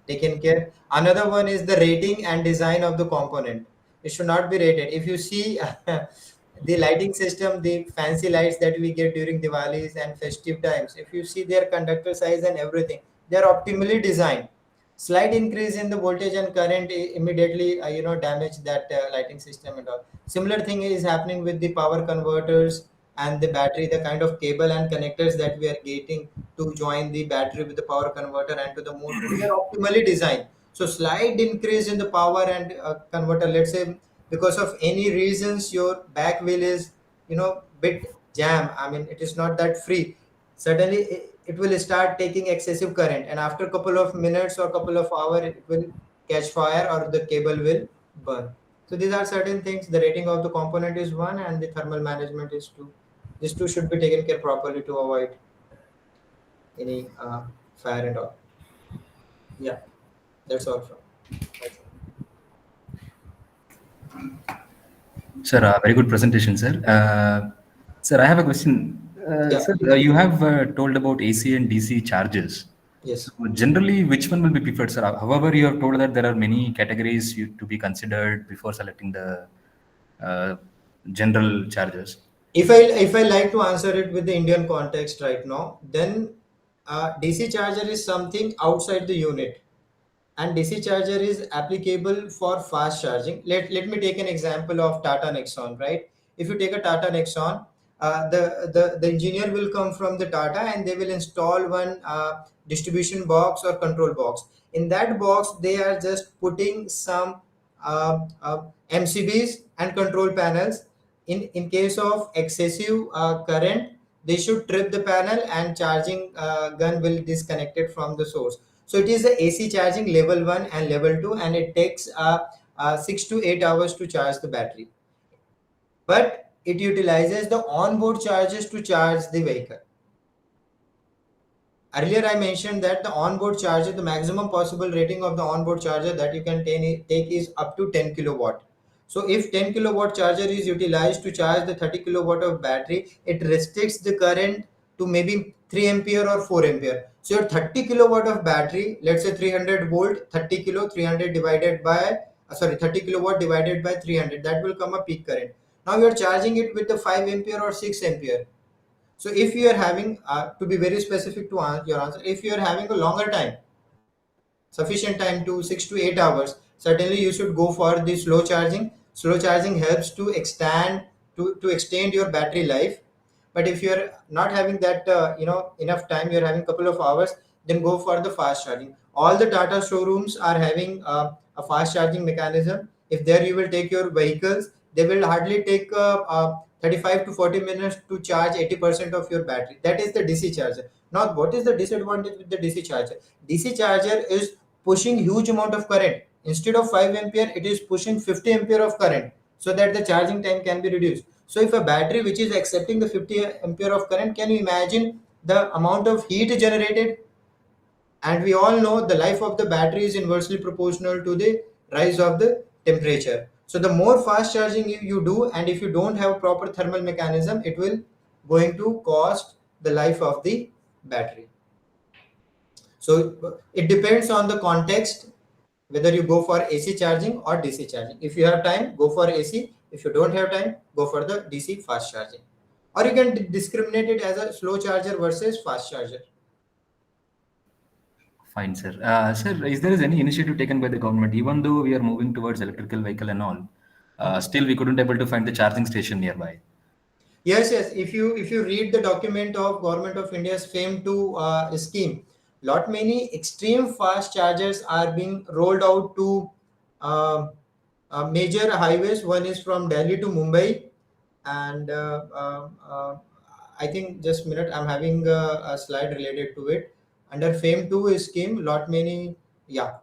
taken care. Another one is the rating and design of the component. It should not be rated. If you see the lighting system, the fancy lights that we get during Diwalis and festive times, if you see their conductor size and everything, they are optimally designed. Slight increase in the voltage and current immediately damage that lighting system and all. Similar thing is happening with the power converters and the battery. The kind of cable and connectors that we are getting to join the battery with the power converter and to the motor, they are optimally designed. So slight increase in the power and converter, let's say because of any reasons your back wheel is bit jam, I mean it is not that free. Certainly it will start taking excessive current, and after a couple of minutes or couple of hours it will catch fire or the cable will burn. So these are certain things. The rating of the component is 1 and the thermal management is 2. These two should be taken care properly to avoid any fire and all. Yeah, that's all from my side. Sir, very good presentation, sir. Sir, I have a question. Yeah. Sir, you have told about AC and DC charges. So Yes. generally, which one will be preferred, sir? However, you have told that there are many categories to be considered before selecting the uh, general charges. If I like to answer it with the Indian context right now, then DC charger is something outside the unit, and DC charger is applicable for fast charging. Let me take an example of Tata Nexon, right? If you take a Tata Nexon, the engineer will come from the Tata and they will install one distribution box or control box. In that box, they are just putting some MCBs and control panels. In case of excessive current, they should trip the panel and charging gun will disconnect it from the source. So it is the AC charging level 1 and level 2, and it takes 6 to 8 hours to charge the battery. But it utilizes the onboard chargers to charge the vehicle. Earlier, I mentioned that the onboard charger, the maximum possible rating of the onboard charger that you can take is up to 10 kilowatt. So if 10 kilowatt charger is utilized to charge the 30 kilowatt of battery, it restricts the current to maybe 3 ampere or 4 ampere. So your 30 kilowatt of battery, let's say 300 volt, 30 kilo, 300 divided by, 30 kilowatt divided by 300, that will come a peak current. Now you are charging it with the 5 ampere or 6 ampere. So if you are having, to be very specific to your answer, if you are having a longer time, sufficient time to 6 to 8 hours, certainly you should go for the slow charging. Slow charging helps to extend your battery life. But if you're not having that enough time, you're having a couple of hours, then go for the fast charging. All the Tata showrooms are having a fast charging mechanism. If there you will take your vehicles, they will hardly take 35 to 40 minutes to charge 80% of your battery. That is the DC charger. Now what is the disadvantage with the DC charger? DC charger is pushing huge amount of current. Instead of 5 ampere, it is pushing 50 ampere of current, so that the charging time can be reduced. So if a battery which is accepting the 50 ampere of current, can you imagine the amount of heat generated? And we all know the life of the battery is inversely proportional to the rise of the temperature. So the more fast charging you do, and if you don't have proper thermal mechanism, it will going to cost the life of the battery. So it depends on the context whether you go for AC charging or DC charging. If you have time, go for AC. If you don't have time, go for the DC fast charging. Or you can discriminate it as a slow charger versus fast charger. Fine, sir. Sir, is there any initiative taken by the government, even though we are moving towards electrical vehicle and all, still we couldn't able to find the charging station nearby? Yes. If you read the document of Government of India's FAME 2 scheme, lot many extreme fast chargers are being rolled out to uh, major highways. One is from Delhi to Mumbai, and I think just a minute. I'm having a slide related to it. Under FAME 2 scheme, lot many, yeah.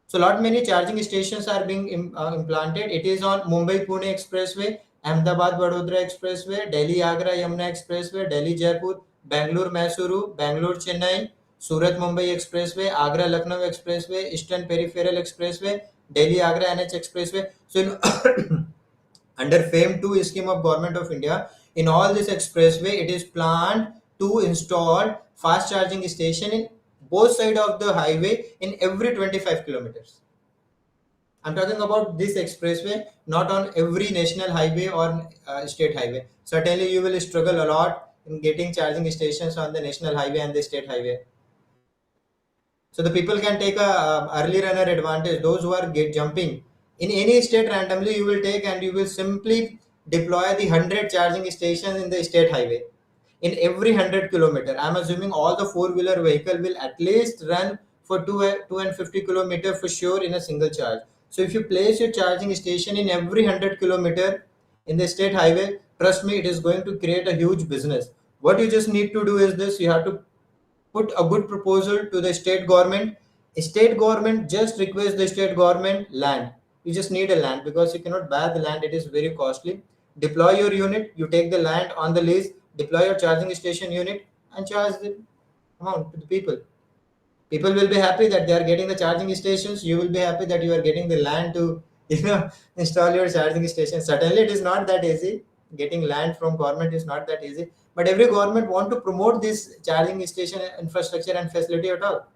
So lot many charging stations are being implanted. It is on Mumbai Pune Expressway, Ahmedabad Vadodara Expressway, Delhi Agra Yamuna Expressway, Delhi Jaipur, Bangalore Mysuru, Bangalore Chennai, Surat Mumbai Expressway, Agra Lucknow Expressway, Eastern Peripheral Expressway, Delhi Agra NH Expressway. So under FAME 2 scheme of Government of India, in all this expressway, it is planned to install fast charging station in both sides of the highway in every 25 kilometers. I'm talking about this expressway, not on every national highway or state highway. Certainly, you will struggle a lot in getting charging stations on the national highway and the state highway. So the people can take a early runner advantage. Those who are jumping in any state randomly, you will take and you will simply deploy the 100 charging stations in the state highway in every 100 kilometer. I'm assuming all the four-wheeler vehicle will at least run for 250 kilometer for sure in a single charge. So if you place your charging station in every 100 kilometer in the state highway, trust me, it is going to create a huge business. What you just need to do is this: you have to put a good proposal to the state government. State government just request the state government land. You just need a land because you cannot buy the land, it is very costly. Deploy your unit, you take the land on the lease, deploy your charging station unit, and charge the amount to the people. People will be happy that they are getting the charging stations. You will be happy that you are getting the land to install your charging station. Certainly it is not that easy. Getting land from government is not that easy, but every government want to promote this charging station infrastructure and facility at all.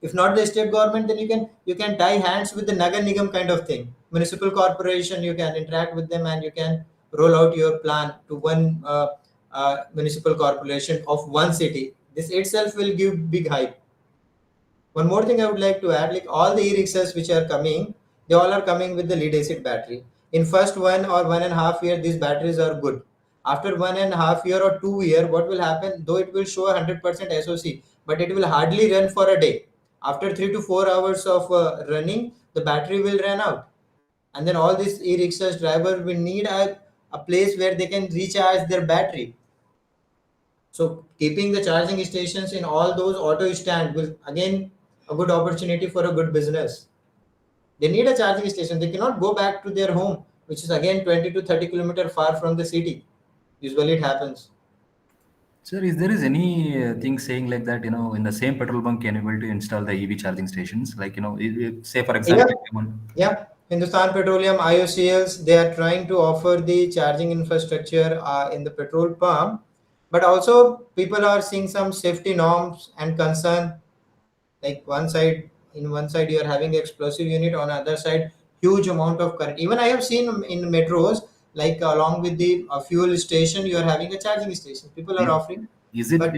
If not the state government, then you can tie hands with the Nagar Nigam kind of thing. Municipal corporation, you can interact with them and you can roll out your plan to one municipal corporation of one city. This itself will give big hype. One more thing I would like to add, like all the e-rickshaws which are coming, they all are coming with the lead acid battery. In first 1 or 1.5 year, these batteries are good. After 1.5 year or 2 year, what will happen? Though it will show 100% SOC, but it will hardly run for a day. After 3 to 4 hours of running, the battery will run out, and then all these e-rickshaws driver will need a place where they can recharge their battery. So keeping the charging stations in all those auto stand will again a good opportunity for a good business. They need a charging station. They cannot go back to their home, which is again 20 to 30 kilometer far from the city. Usually it happens. Sir, is there is any thing saying like that, in the same petrol bunk, can you able to install the EV charging stations? Like, say for Yeah, example, yeah. Hindustan Petroleum IOCLs, they are trying to offer the charging infrastructure in the petrol pump, but also people are seeing some safety norms and concern. Like one side you are having explosive unit, on other side huge amount of current. Even I have seen in metros, like along with the fuel station, you are having a charging station people are is, offering, is it, but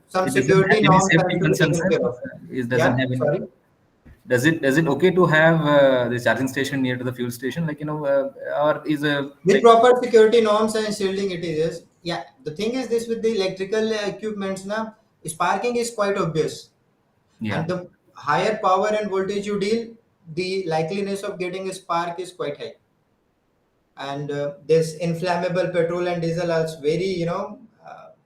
some it doesn't have security any norms have safety to be concerns, taken sir? care of. It doesn't Yeah, have any. sorry. Does it okay to have the charging station near to the fuel station, like, or is a With like, proper security norms and shielding it is, yeah. The thing is this, with the electrical equipments now, sparking is quite obvious, yeah. and the higher power and voltage you deal, the likeliness of getting a spark is quite high. And this inflammable petrol and diesel are very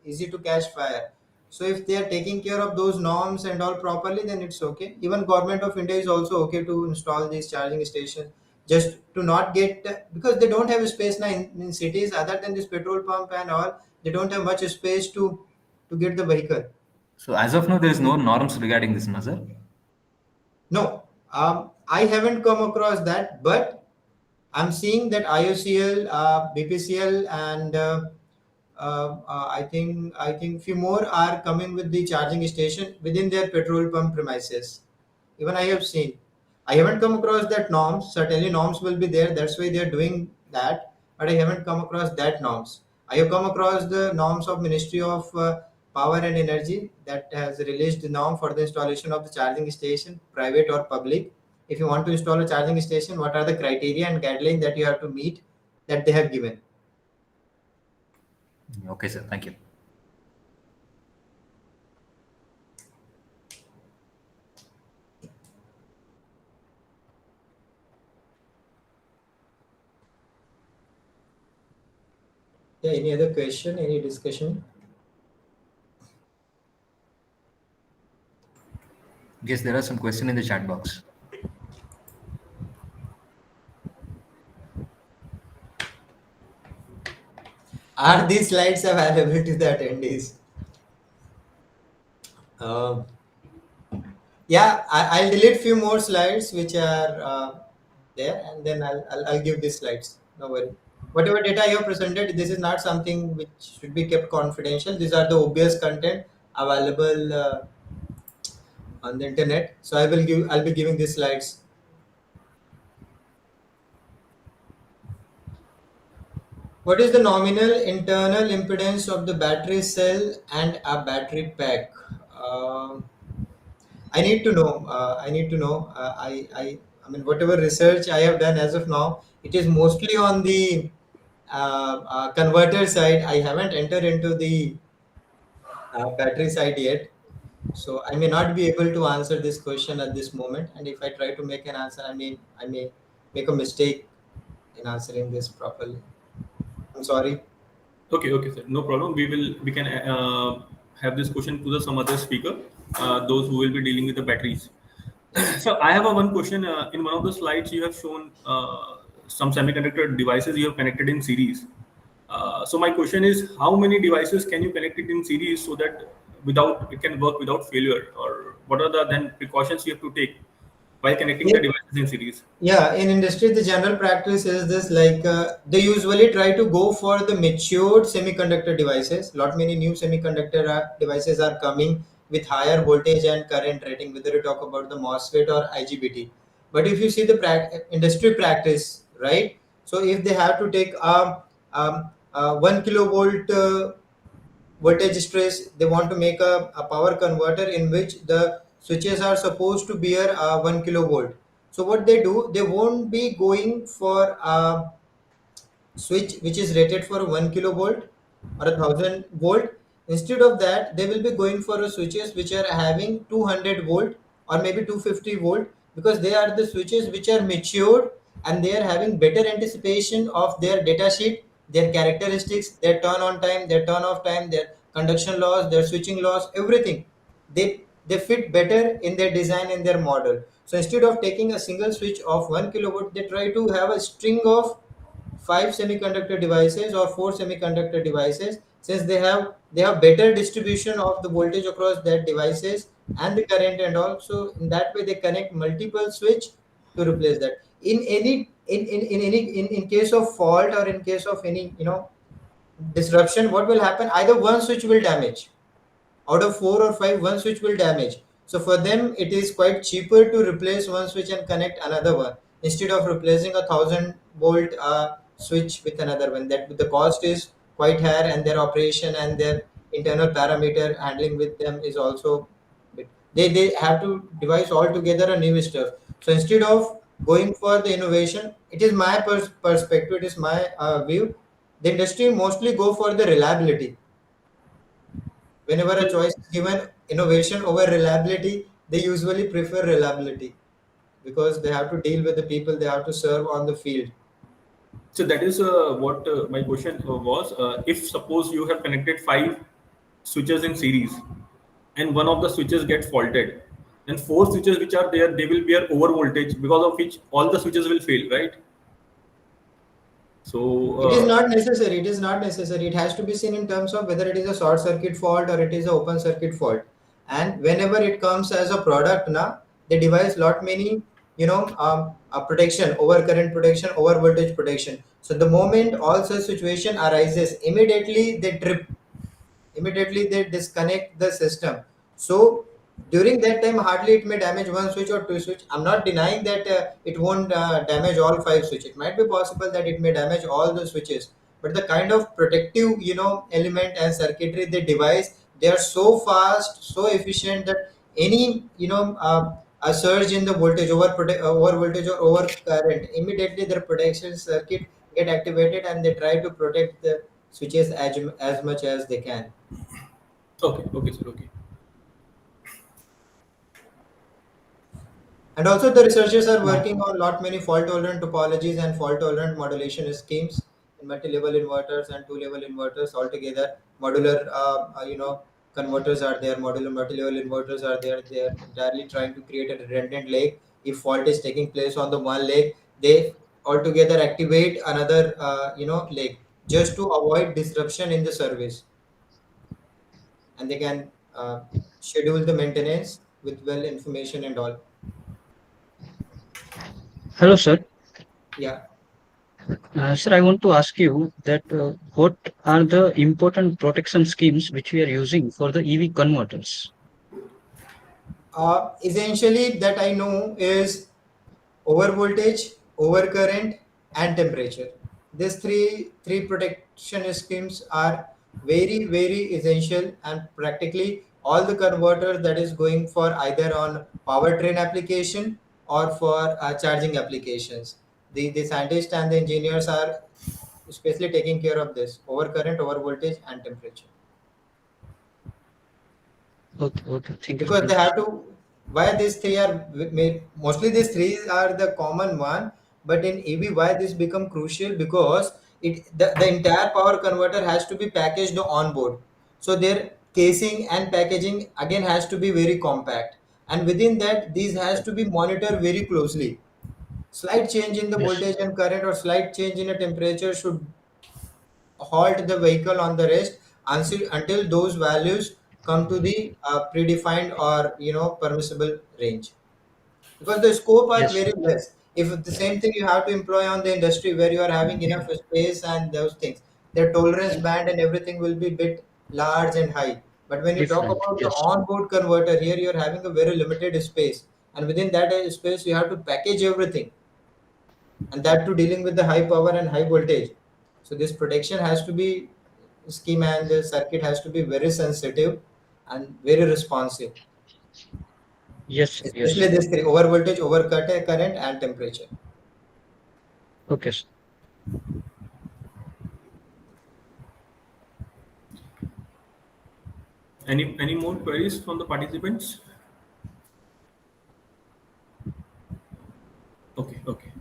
easy to catch fire. So if they are taking care of those norms and all properly, then it's okay. Even government of India is also okay to install these charging stations, just to not get, because they don't have space now in cities other than this petrol pump and all. They don't have much space to get the vehicle. So as of now, there is no norms regarding this, no, sir. No, I haven't come across that, but I'm seeing that IOCL, BPCL, and I think few more are coming with the charging station within their petrol pump premises. Even I have seen. I haven't come across that norms. Certainly norms will be there. That's why they are doing that. But I haven't come across that norms. I have come across the norms of Ministry of Power and Energy that has released the norm for the installation of the charging station, private or public. If you want to install a charging station, what are the criteria and guidelines that you have to meet, that they have given. Okay, sir. Thank you. Yeah, any other question, any discussion? Yes, there are some questions in the chat box. Are these slides available to the attendees? Um, yeah, I'll delete few more slides which are there, and then I'll give these slides. No worry. Whatever data you have presented, this is not something which should be kept confidential. These are the obvious content available on the internet. So I'll be giving these slides. What is the nominal internal impedance of the battery cell and a battery pack? Um I need to know. I need to know. I mean, whatever research I have done as of now, it is mostly on the converter side. I haven't entered into the battery side yet, so I may not be able to answer this question at this moment. And if I try to make an answer, I may make a mistake in answering this properly. I'm sorry. Okay, okay, sir. No problem. We can have this question to the some other speaker, those who will be dealing with the batteries. So I have a one question. In one of the slides, you have shown some semiconductor devices you have connected in series. So my question is, how many devices can you connect it in series so that without it can work without failure, or what are the then precautions you have to take while connecting the devices in series? Yeah, in industry, the general practice is this, like they usually try to go for the matured semiconductor devices. Lot many new semiconductor devices are coming with higher voltage and current rating, whether you talk about the MOSFET or IGBT. But if you see the industry practice, right? So if they have to take 1 kilovolt voltage stress, they want to make a power converter in which the switches are supposed to bear 1 kilovolt. So what they do, they won't be going for switch which is rated for 1 kilovolt or 1000 volt. Instead of that, they will be going for a switches which are having 200 volt or maybe 250 volt, because they are the switches which are matured and they are having better anticipation of their data sheet, their characteristics, their turn on time, their turn off time, their conduction loss, their switching loss, everything. They fit better in their design and their model. So instead of taking a single switch of 1 kilovolt, they try to have a string of 5 semiconductor devices or 4 semiconductor devices, since they have better distribution of the voltage across that devices and the current and all. So in that way they connect multiple switch to replace that. In case of fault or in case of any disruption, what will happen, either one switch will damage. Out of 4 or 5, one switch will damage. So for them it is quite cheaper to replace one switch and connect another one, instead of replacing 1000 volt switch with another one. That the cost is quite higher, and their operation and their internal parameter handling with them is also they have to devise altogether a new stuff. So instead of going for the innovation, it is my perspective, it is my view, the industry mostly go for the reliability. Whenever a choice is given, innovation over reliability, they usually prefer reliability, because they have to deal with the people they have to serve on the field. So that is what my question was. If suppose you have connected 5 switches in series, and one of the switches gets faulted, then 4 switches which are there, they will bear over voltage, because of which all the switches will fail, right? So It is not necessary. It is not necessary. It has to be seen in terms of whether it is a short circuit fault or it is an open circuit fault. And whenever it comes as a product, now they devise lot many, protection, over current protection, over voltage protection. So the moment all such situation arises, immediately they disconnect the system. So during that time, hardly it may damage one switch or two switch. I'm not denying that it won't damage all 5 switches. It might be possible that it may damage all the switches, but the kind of protective element and circuitry they devise, they are so fast, so efficient, that any a surge in the voltage, over voltage or over current, immediately their protection circuit get activated and they try to protect the switches as much as they can. okay, okay, sir, okay. And also the researchers are working on lot many fault tolerant topologies and fault tolerant modulation schemes in multi-level inverters and two-level inverters altogether. Modular, converters are there. Modular multi-level inverters are there. They are entirely trying to create a redundant leg. If fault is taking place on the one leg, they altogether activate another, leg, just to avoid disruption in the service, and they can schedule the maintenance with well information and all. Hello, sir. Yeah. Sir, I want to ask you that what are the important protection schemes which we are using for the EV converters? Essentially, that I know is over voltage, over current, and temperature. These three protection schemes are very very essential, and practically all the converters that is going for either on powertrain application or for charging applications. The scientists and the engineers are especially taking care of this over current, over voltage, and temperature, Okay, okay. Thank you. because they Thank you, have sir. to. Why these three are made, mostly these three are the common one, but in EV why this become crucial, because the entire power converter has to be packaged on board. So there casing and packaging again has to be very compact, and within that these has to be monitored very closely. Slight change in the Yes. voltage and current or slight change in a temperature should halt the vehicle on the rest until those values come to the predefined or permissible range, because the scope are Yes. very less. If the same thing you have to employ on the industry where you are having enough space and those things, their tolerance band and everything will be bit large and high. But when you talk Different. about the Yes. onboard converter, here you are having a very limited space, and within that space you have to package everything, and that too dealing with the high power and high voltage. So this protection has to be scheme, and the circuit has to be very sensitive and very responsive, Yes. especially Yes. this three: over voltage, over current, and temperature. Okay, sir. Any more queries from the participants? Okay, okay.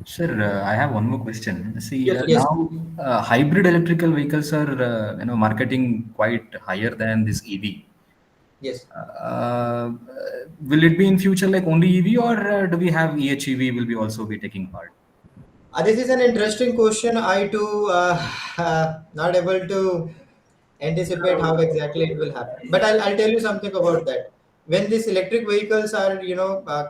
Sir, I have one more question. See, Yes, sir. Yes, now hybrid electrical vehicles are marketing quite higher than this EV. yes. Will it be in future like only EV, or do we have EHEV will be also be taking part? This is an interesting question. I too not able to anticipate how exactly it will happen. But I'll tell you something about that. When these electric vehicles are,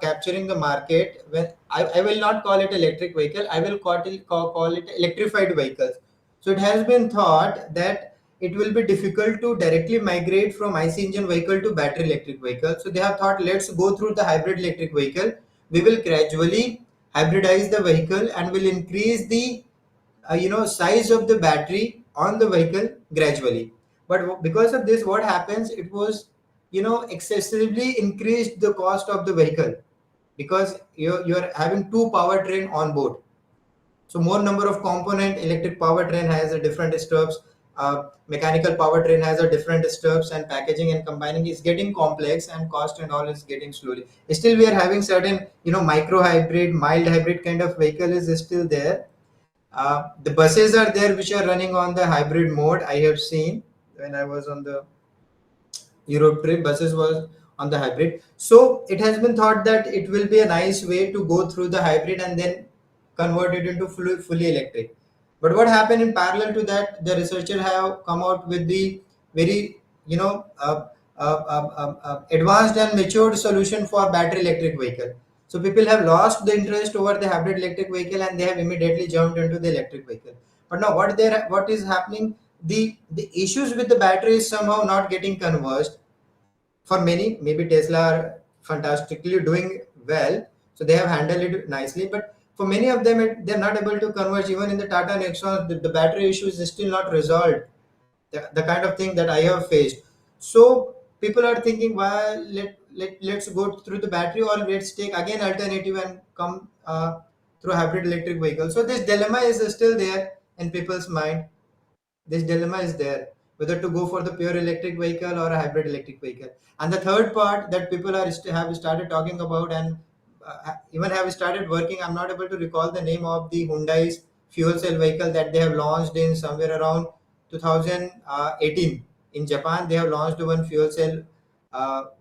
capturing the market, when I will not call it electric vehicle, I will call it electrified vehicles. So it has been thought that it will be difficult to directly migrate from IC engine vehicle to battery electric vehicle. So they have thought, let's go through the hybrid electric vehicle. We will gradually hybridize the vehicle and will increase the size of the battery on the vehicle gradually. But because of this, what happens, it was excessively increased the cost of the vehicle, because you're having two powertrain on board. So more number of component, electric powertrain has a different steps, mechanical powertrain has a different steps, and packaging and combining is getting complex, and cost and all is getting slowly. Still we are having certain micro hybrid, mild hybrid kind of vehicle is still there. The buses are there which are running on the hybrid mode. I have seen when I was on the Europe trip, buses was on the hybrid. So it has been thought that it will be a nice way to go through the hybrid and then convert it into fully electric. But what happened in parallel to that, the researchers have come out with the very advanced and matured solution for battery electric vehicle. So people have lost the interest over the hybrid electric vehicle and they have immediately jumped into the electric vehicle. But now what is happening? The issues with the battery is somehow not getting conversed. For many, maybe Tesla are fantastically doing well, so they have handled it nicely. But for many of them, they're not able to converge. Even in the Tata Nexon, the battery issue is still not resolved. The kind of thing that I have faced. So people are thinking, why let's go through the battery, or let's take again alternative and come through hybrid electric vehicle. So this dilemma is still there in people's mind. This dilemma is there, whether to go for the pure electric vehicle or a hybrid electric vehicle. And the third part that people have started talking about, and even have started working, I'm not able to recall the name of the Hyundai's fuel cell vehicle that they have launched in somewhere around 2018 in Japan. They have launched one fuel cell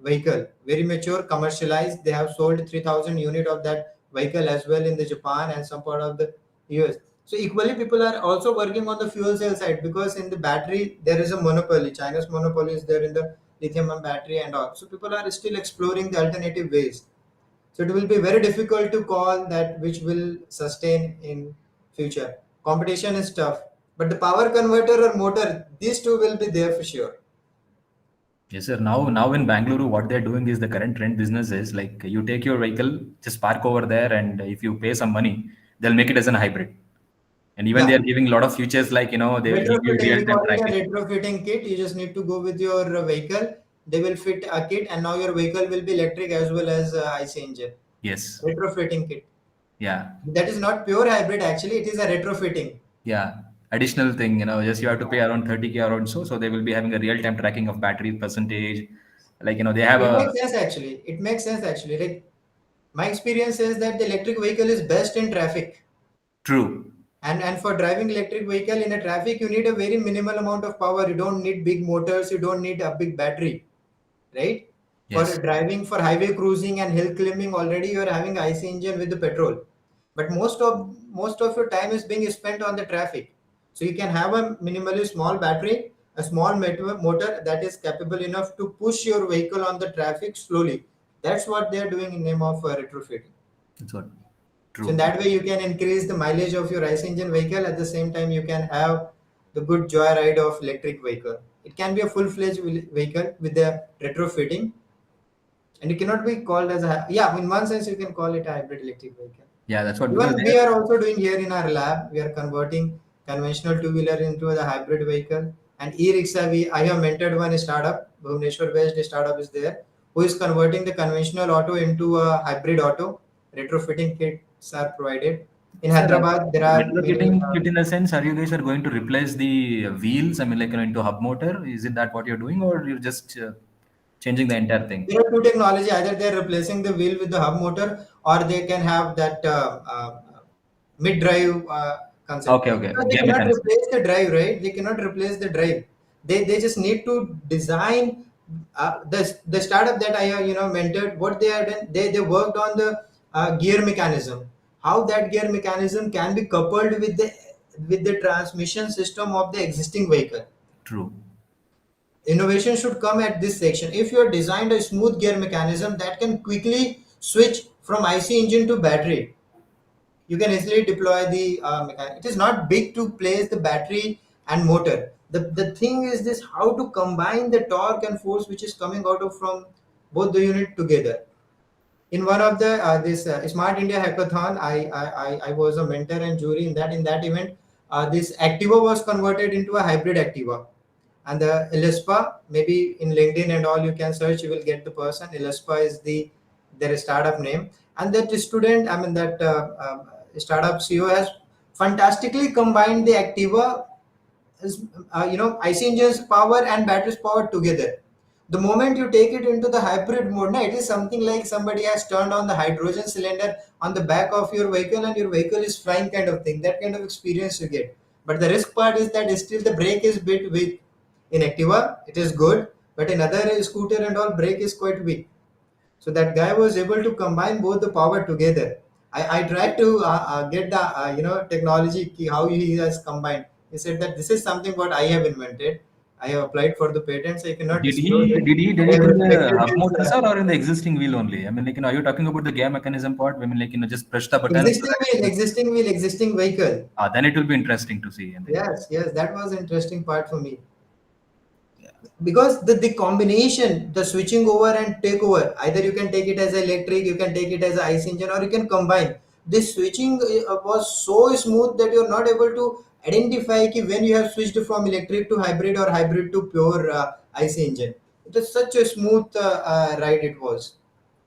vehicle, very mature, commercialized. They have sold 3,000 unit of that vehicle as well in the Japan and some part of the US. So equally, people are also working on the fuel cell side, because in the battery there is a monopoly. China's monopoly is there in the lithium-ion battery and all. So people are still exploring the alternative ways. So it will be very difficult to call that which will sustain in future. Competition is tough, but the power converter or motor, these two will be there for sure. Yes, sir. Now in Bangalore, what they're doing is the current trend business is like you take your vehicle, just park over there, and if you pay some money, they'll make it as a hybrid. And even they Yeah, are giving a lot of features like they will give you retrofitting. We real-time call it a tracking. retrofitting kit. You just need to go with your vehicle. They will fit a kit, and now your vehicle will be electric as well as IC engine. Yes. Retrofitting kit. Yeah. That is not pure hybrid. Actually, it is a retrofitting. Yeah. Additional thing, just you have to pay around 30K around so they will be having a real-time tracking of battery percentage. Like, they have It a makes sense actually. It makes sense actually. Like my experience is that the electric vehicle is best in traffic. true. And for driving electric vehicle in a traffic, you need a very minimal amount of power. You don't need big motors, you don't need a big battery, right? For Yes. driving for highway cruising and hill climbing, already you are having IC engine with the petrol. But most of your time is being spent on the traffic. So you can have a minimally small battery, a small motor that is capable enough to push your vehicle on the traffic slowly. That's what they are doing in name of retrofitting. That's what. So in True. that way, you can increase the mileage of your ICE engine vehicle. At the same time, you can have the good joyride of electric vehicle. It can be a full-fledged vehicle with the retrofitting, and it cannot be called as a, yeah. In one sense, you can call it a hybrid electric vehicle. Yeah, that's what, because Even we are also doing here in our lab. We are converting conventional two-wheeler into the hybrid vehicle. And e-rickshaw, I have mentored one startup, Bhubaneswar-based startup is there, who is converting the conventional auto into a hybrid auto. Retrofitting kits are provided. In sir, Hyderabad, there are many. retrofitting it in the sense, are you guys are going to replace the wheels? I mean, like, into hub motor? Is it that what you're doing, or you're just changing the entire thing? There are two technology. Either they're replacing the wheel with the hub motor, or they can have that mid-drive concept. Okay, okay. Because they Gear cannot mechanism. replace the drive, right? They cannot replace the drive. They just need to design the startup that I have mentored. What they are done, they worked on the gear mechanism. How that gear mechanism can be coupled with the transmission system of the existing vehicle. True. Innovation should come at this section. If you have designed a smooth gear mechanism that can quickly switch from IC engine to battery, you can easily deploy the it is not big to place the battery and motor. The thing is this, how to combine the torque and force which is coming out of from both the unit together. In one of the this Smart India hackathon, I was a mentor and jury in that event. This Activa was converted into a hybrid Activa, and the Elispa, maybe in LinkedIn and all you can search, you will get the person. Elispa is their startup name, and that student, I mean that startup CEO has fantastically combined the Activa, IC engines power and batteries power together. The moment you take it into the hybrid mode, na, it is something like somebody has turned on the hydrogen cylinder on the back of your vehicle and your vehicle is flying kind of thing. That kind of experience you get. But the risk part is that still the brake is bit weak. In Activa, it is good, but in other scooter and all, brake is quite weak. So that guy was able to combine both the power together. I tried to get the technology how he has combined. He said that this is something what I have invented. I have applied for the patents. I cannot Did disclose he it. did he did I it have in the respected hub his motor, sir, or in the existing wheel only? I mean, like, are you talking about the gear mechanism part? I mean, like, just push the button so that. existing wheel, existing vehicle. Then it will be interesting to see. And then, Yes, yes, that was interesting part for me. yeah. Because the combination, the switching over and take over, either you can take it as electric, you can take it as a ICE engine, or you can combine. This switching was so smooth that you're not able to identify when you have switched from electric to hybrid or hybrid to pure IC engine. It was such a smooth ride it was.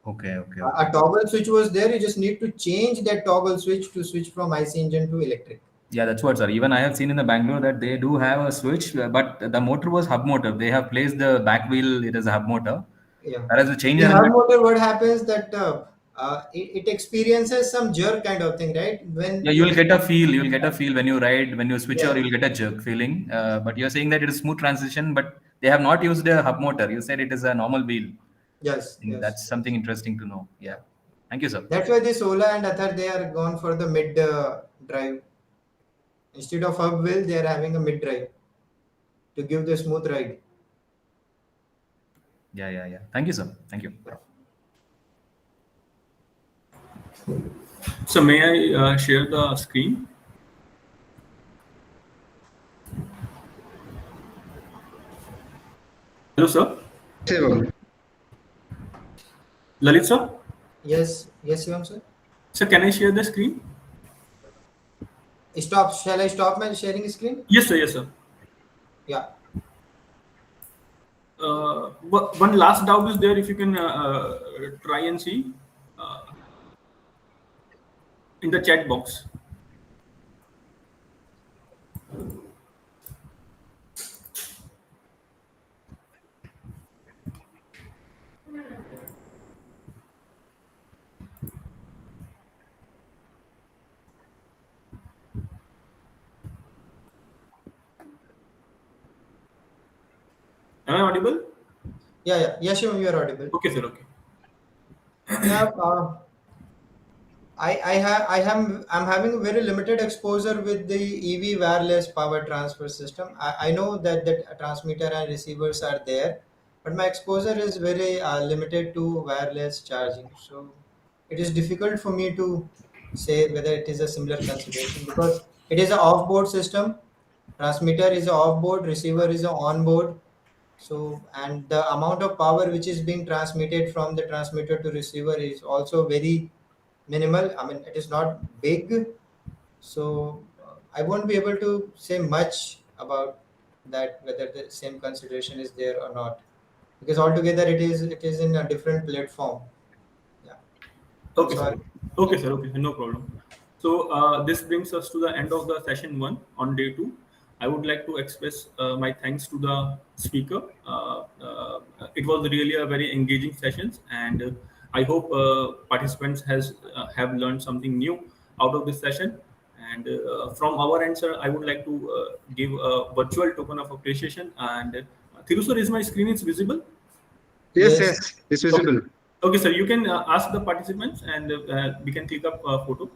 Okay, okay, A okay. toggle switch was there, you just need to change that toggle switch to switch from IC engine to electric. Yeah, that's what, sir. Even I have seen in the Bangalore that they do have a switch, but the motor was hub motor. They have placed the back wheel, it is a hub motor. Yeah. Whereas the change In hub element, motor, what happens that it experiences some jerk kind of thing, right? yeah, you'll get a feel when you ride, when you switch over, Yes, you'll get a jerk feeling. But you're saying that it is smooth transition, but they have not used a hub motor. You said it is a normal wheel. yes, I think yes, that's something yes. interesting to know. Yeah. Thank you, sir. That's why this Ola and Athar they are gone for the mid drive instead of hub wheel. They are having a mid drive to give the smooth ride. Yeah, yeah, yeah. Thank you, sir. Thank you. Yeah. So may I share the screen? Hello, sir. Shivam. Lalit, sir. Yes, yes, Shivam sir. Sir, can I share the screen? Stop. Shall I stop my sharing screen? Yes, sir. Yes, sir. Yeah. One last doubt is there. If you can try and see uh, in the chat box. audible? Yes, Shivam, you are audible. Okay, sir. Okay. Yeah, I'm having a very limited exposure with the EV wireless power transfer system. I know that transmitter and receivers are there, but my exposure is very limited to wireless charging. So it is difficult for me to say whether it is a similar consideration because it is an off-board system. Transmitter is a off-board, receiver is a on-board. So, and the amount of power which is being transmitted from the transmitter to receiver is also very minimal. I mean, it is not big. So, I won't be able to say much about that, whether the same consideration is there or not, because altogether it is in a different platform. Yeah, Okay, that's sir. why. Okay, sir. Okay, no problem. So this brings us to the end of the session 1 on day 2. I would like to express my thanks to the speaker. It was really a very engaging sessions, and I hope participants have learned something new out of this session. And from our end, sir, I would like to give a virtual token of appreciation. And Thiru sir, is my screen is visible? Yes, Yes. yes, it's visible. Okay, sir. You can ask the participants, and we can click up a photo.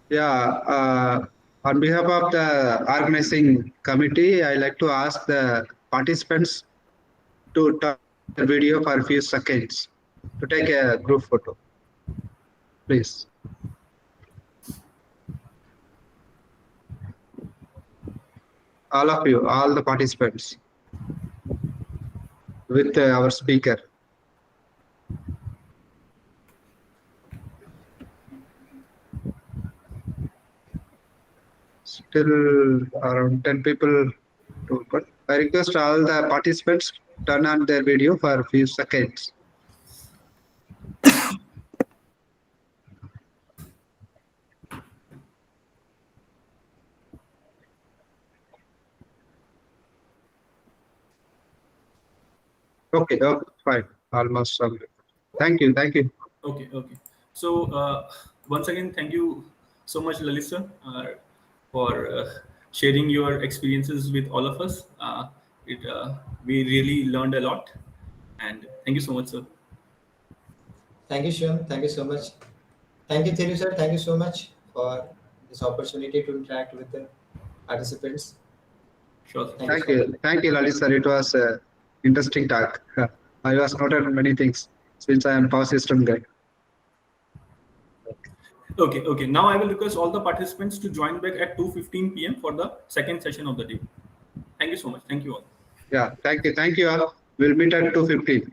Yeah, on behalf of the organizing committee, I like to ask the participants to turn the video for a few seconds to take a group photo. Please. All of you, all the participants with our speaker. Still around 10 people to put. I request all the participants turn on their video for a few seconds. Okay, fine. Almost some. Thank you, thank you. Okay, okay. So once again, thank you so much, Lalit sir, for sharing your experiences with all of us. We really learned a lot, and thank you so much, sir. Thank you, Shivam. Thank you so much. Thank you, Thiru sir. Thank you so much for this opportunity to interact with the participants. Sure. Sir. Thank you so much. Thank you, Lalit sir. It was interesting talk. I was noted many things since I am power system guy. Okay, okay. Now I will request all the participants to join back at 2:15 p.m. for the second session of the day. Thank you so much. Thank you all. Yeah, thank you all. We'll meet at 2:15.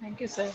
Thank you, sir.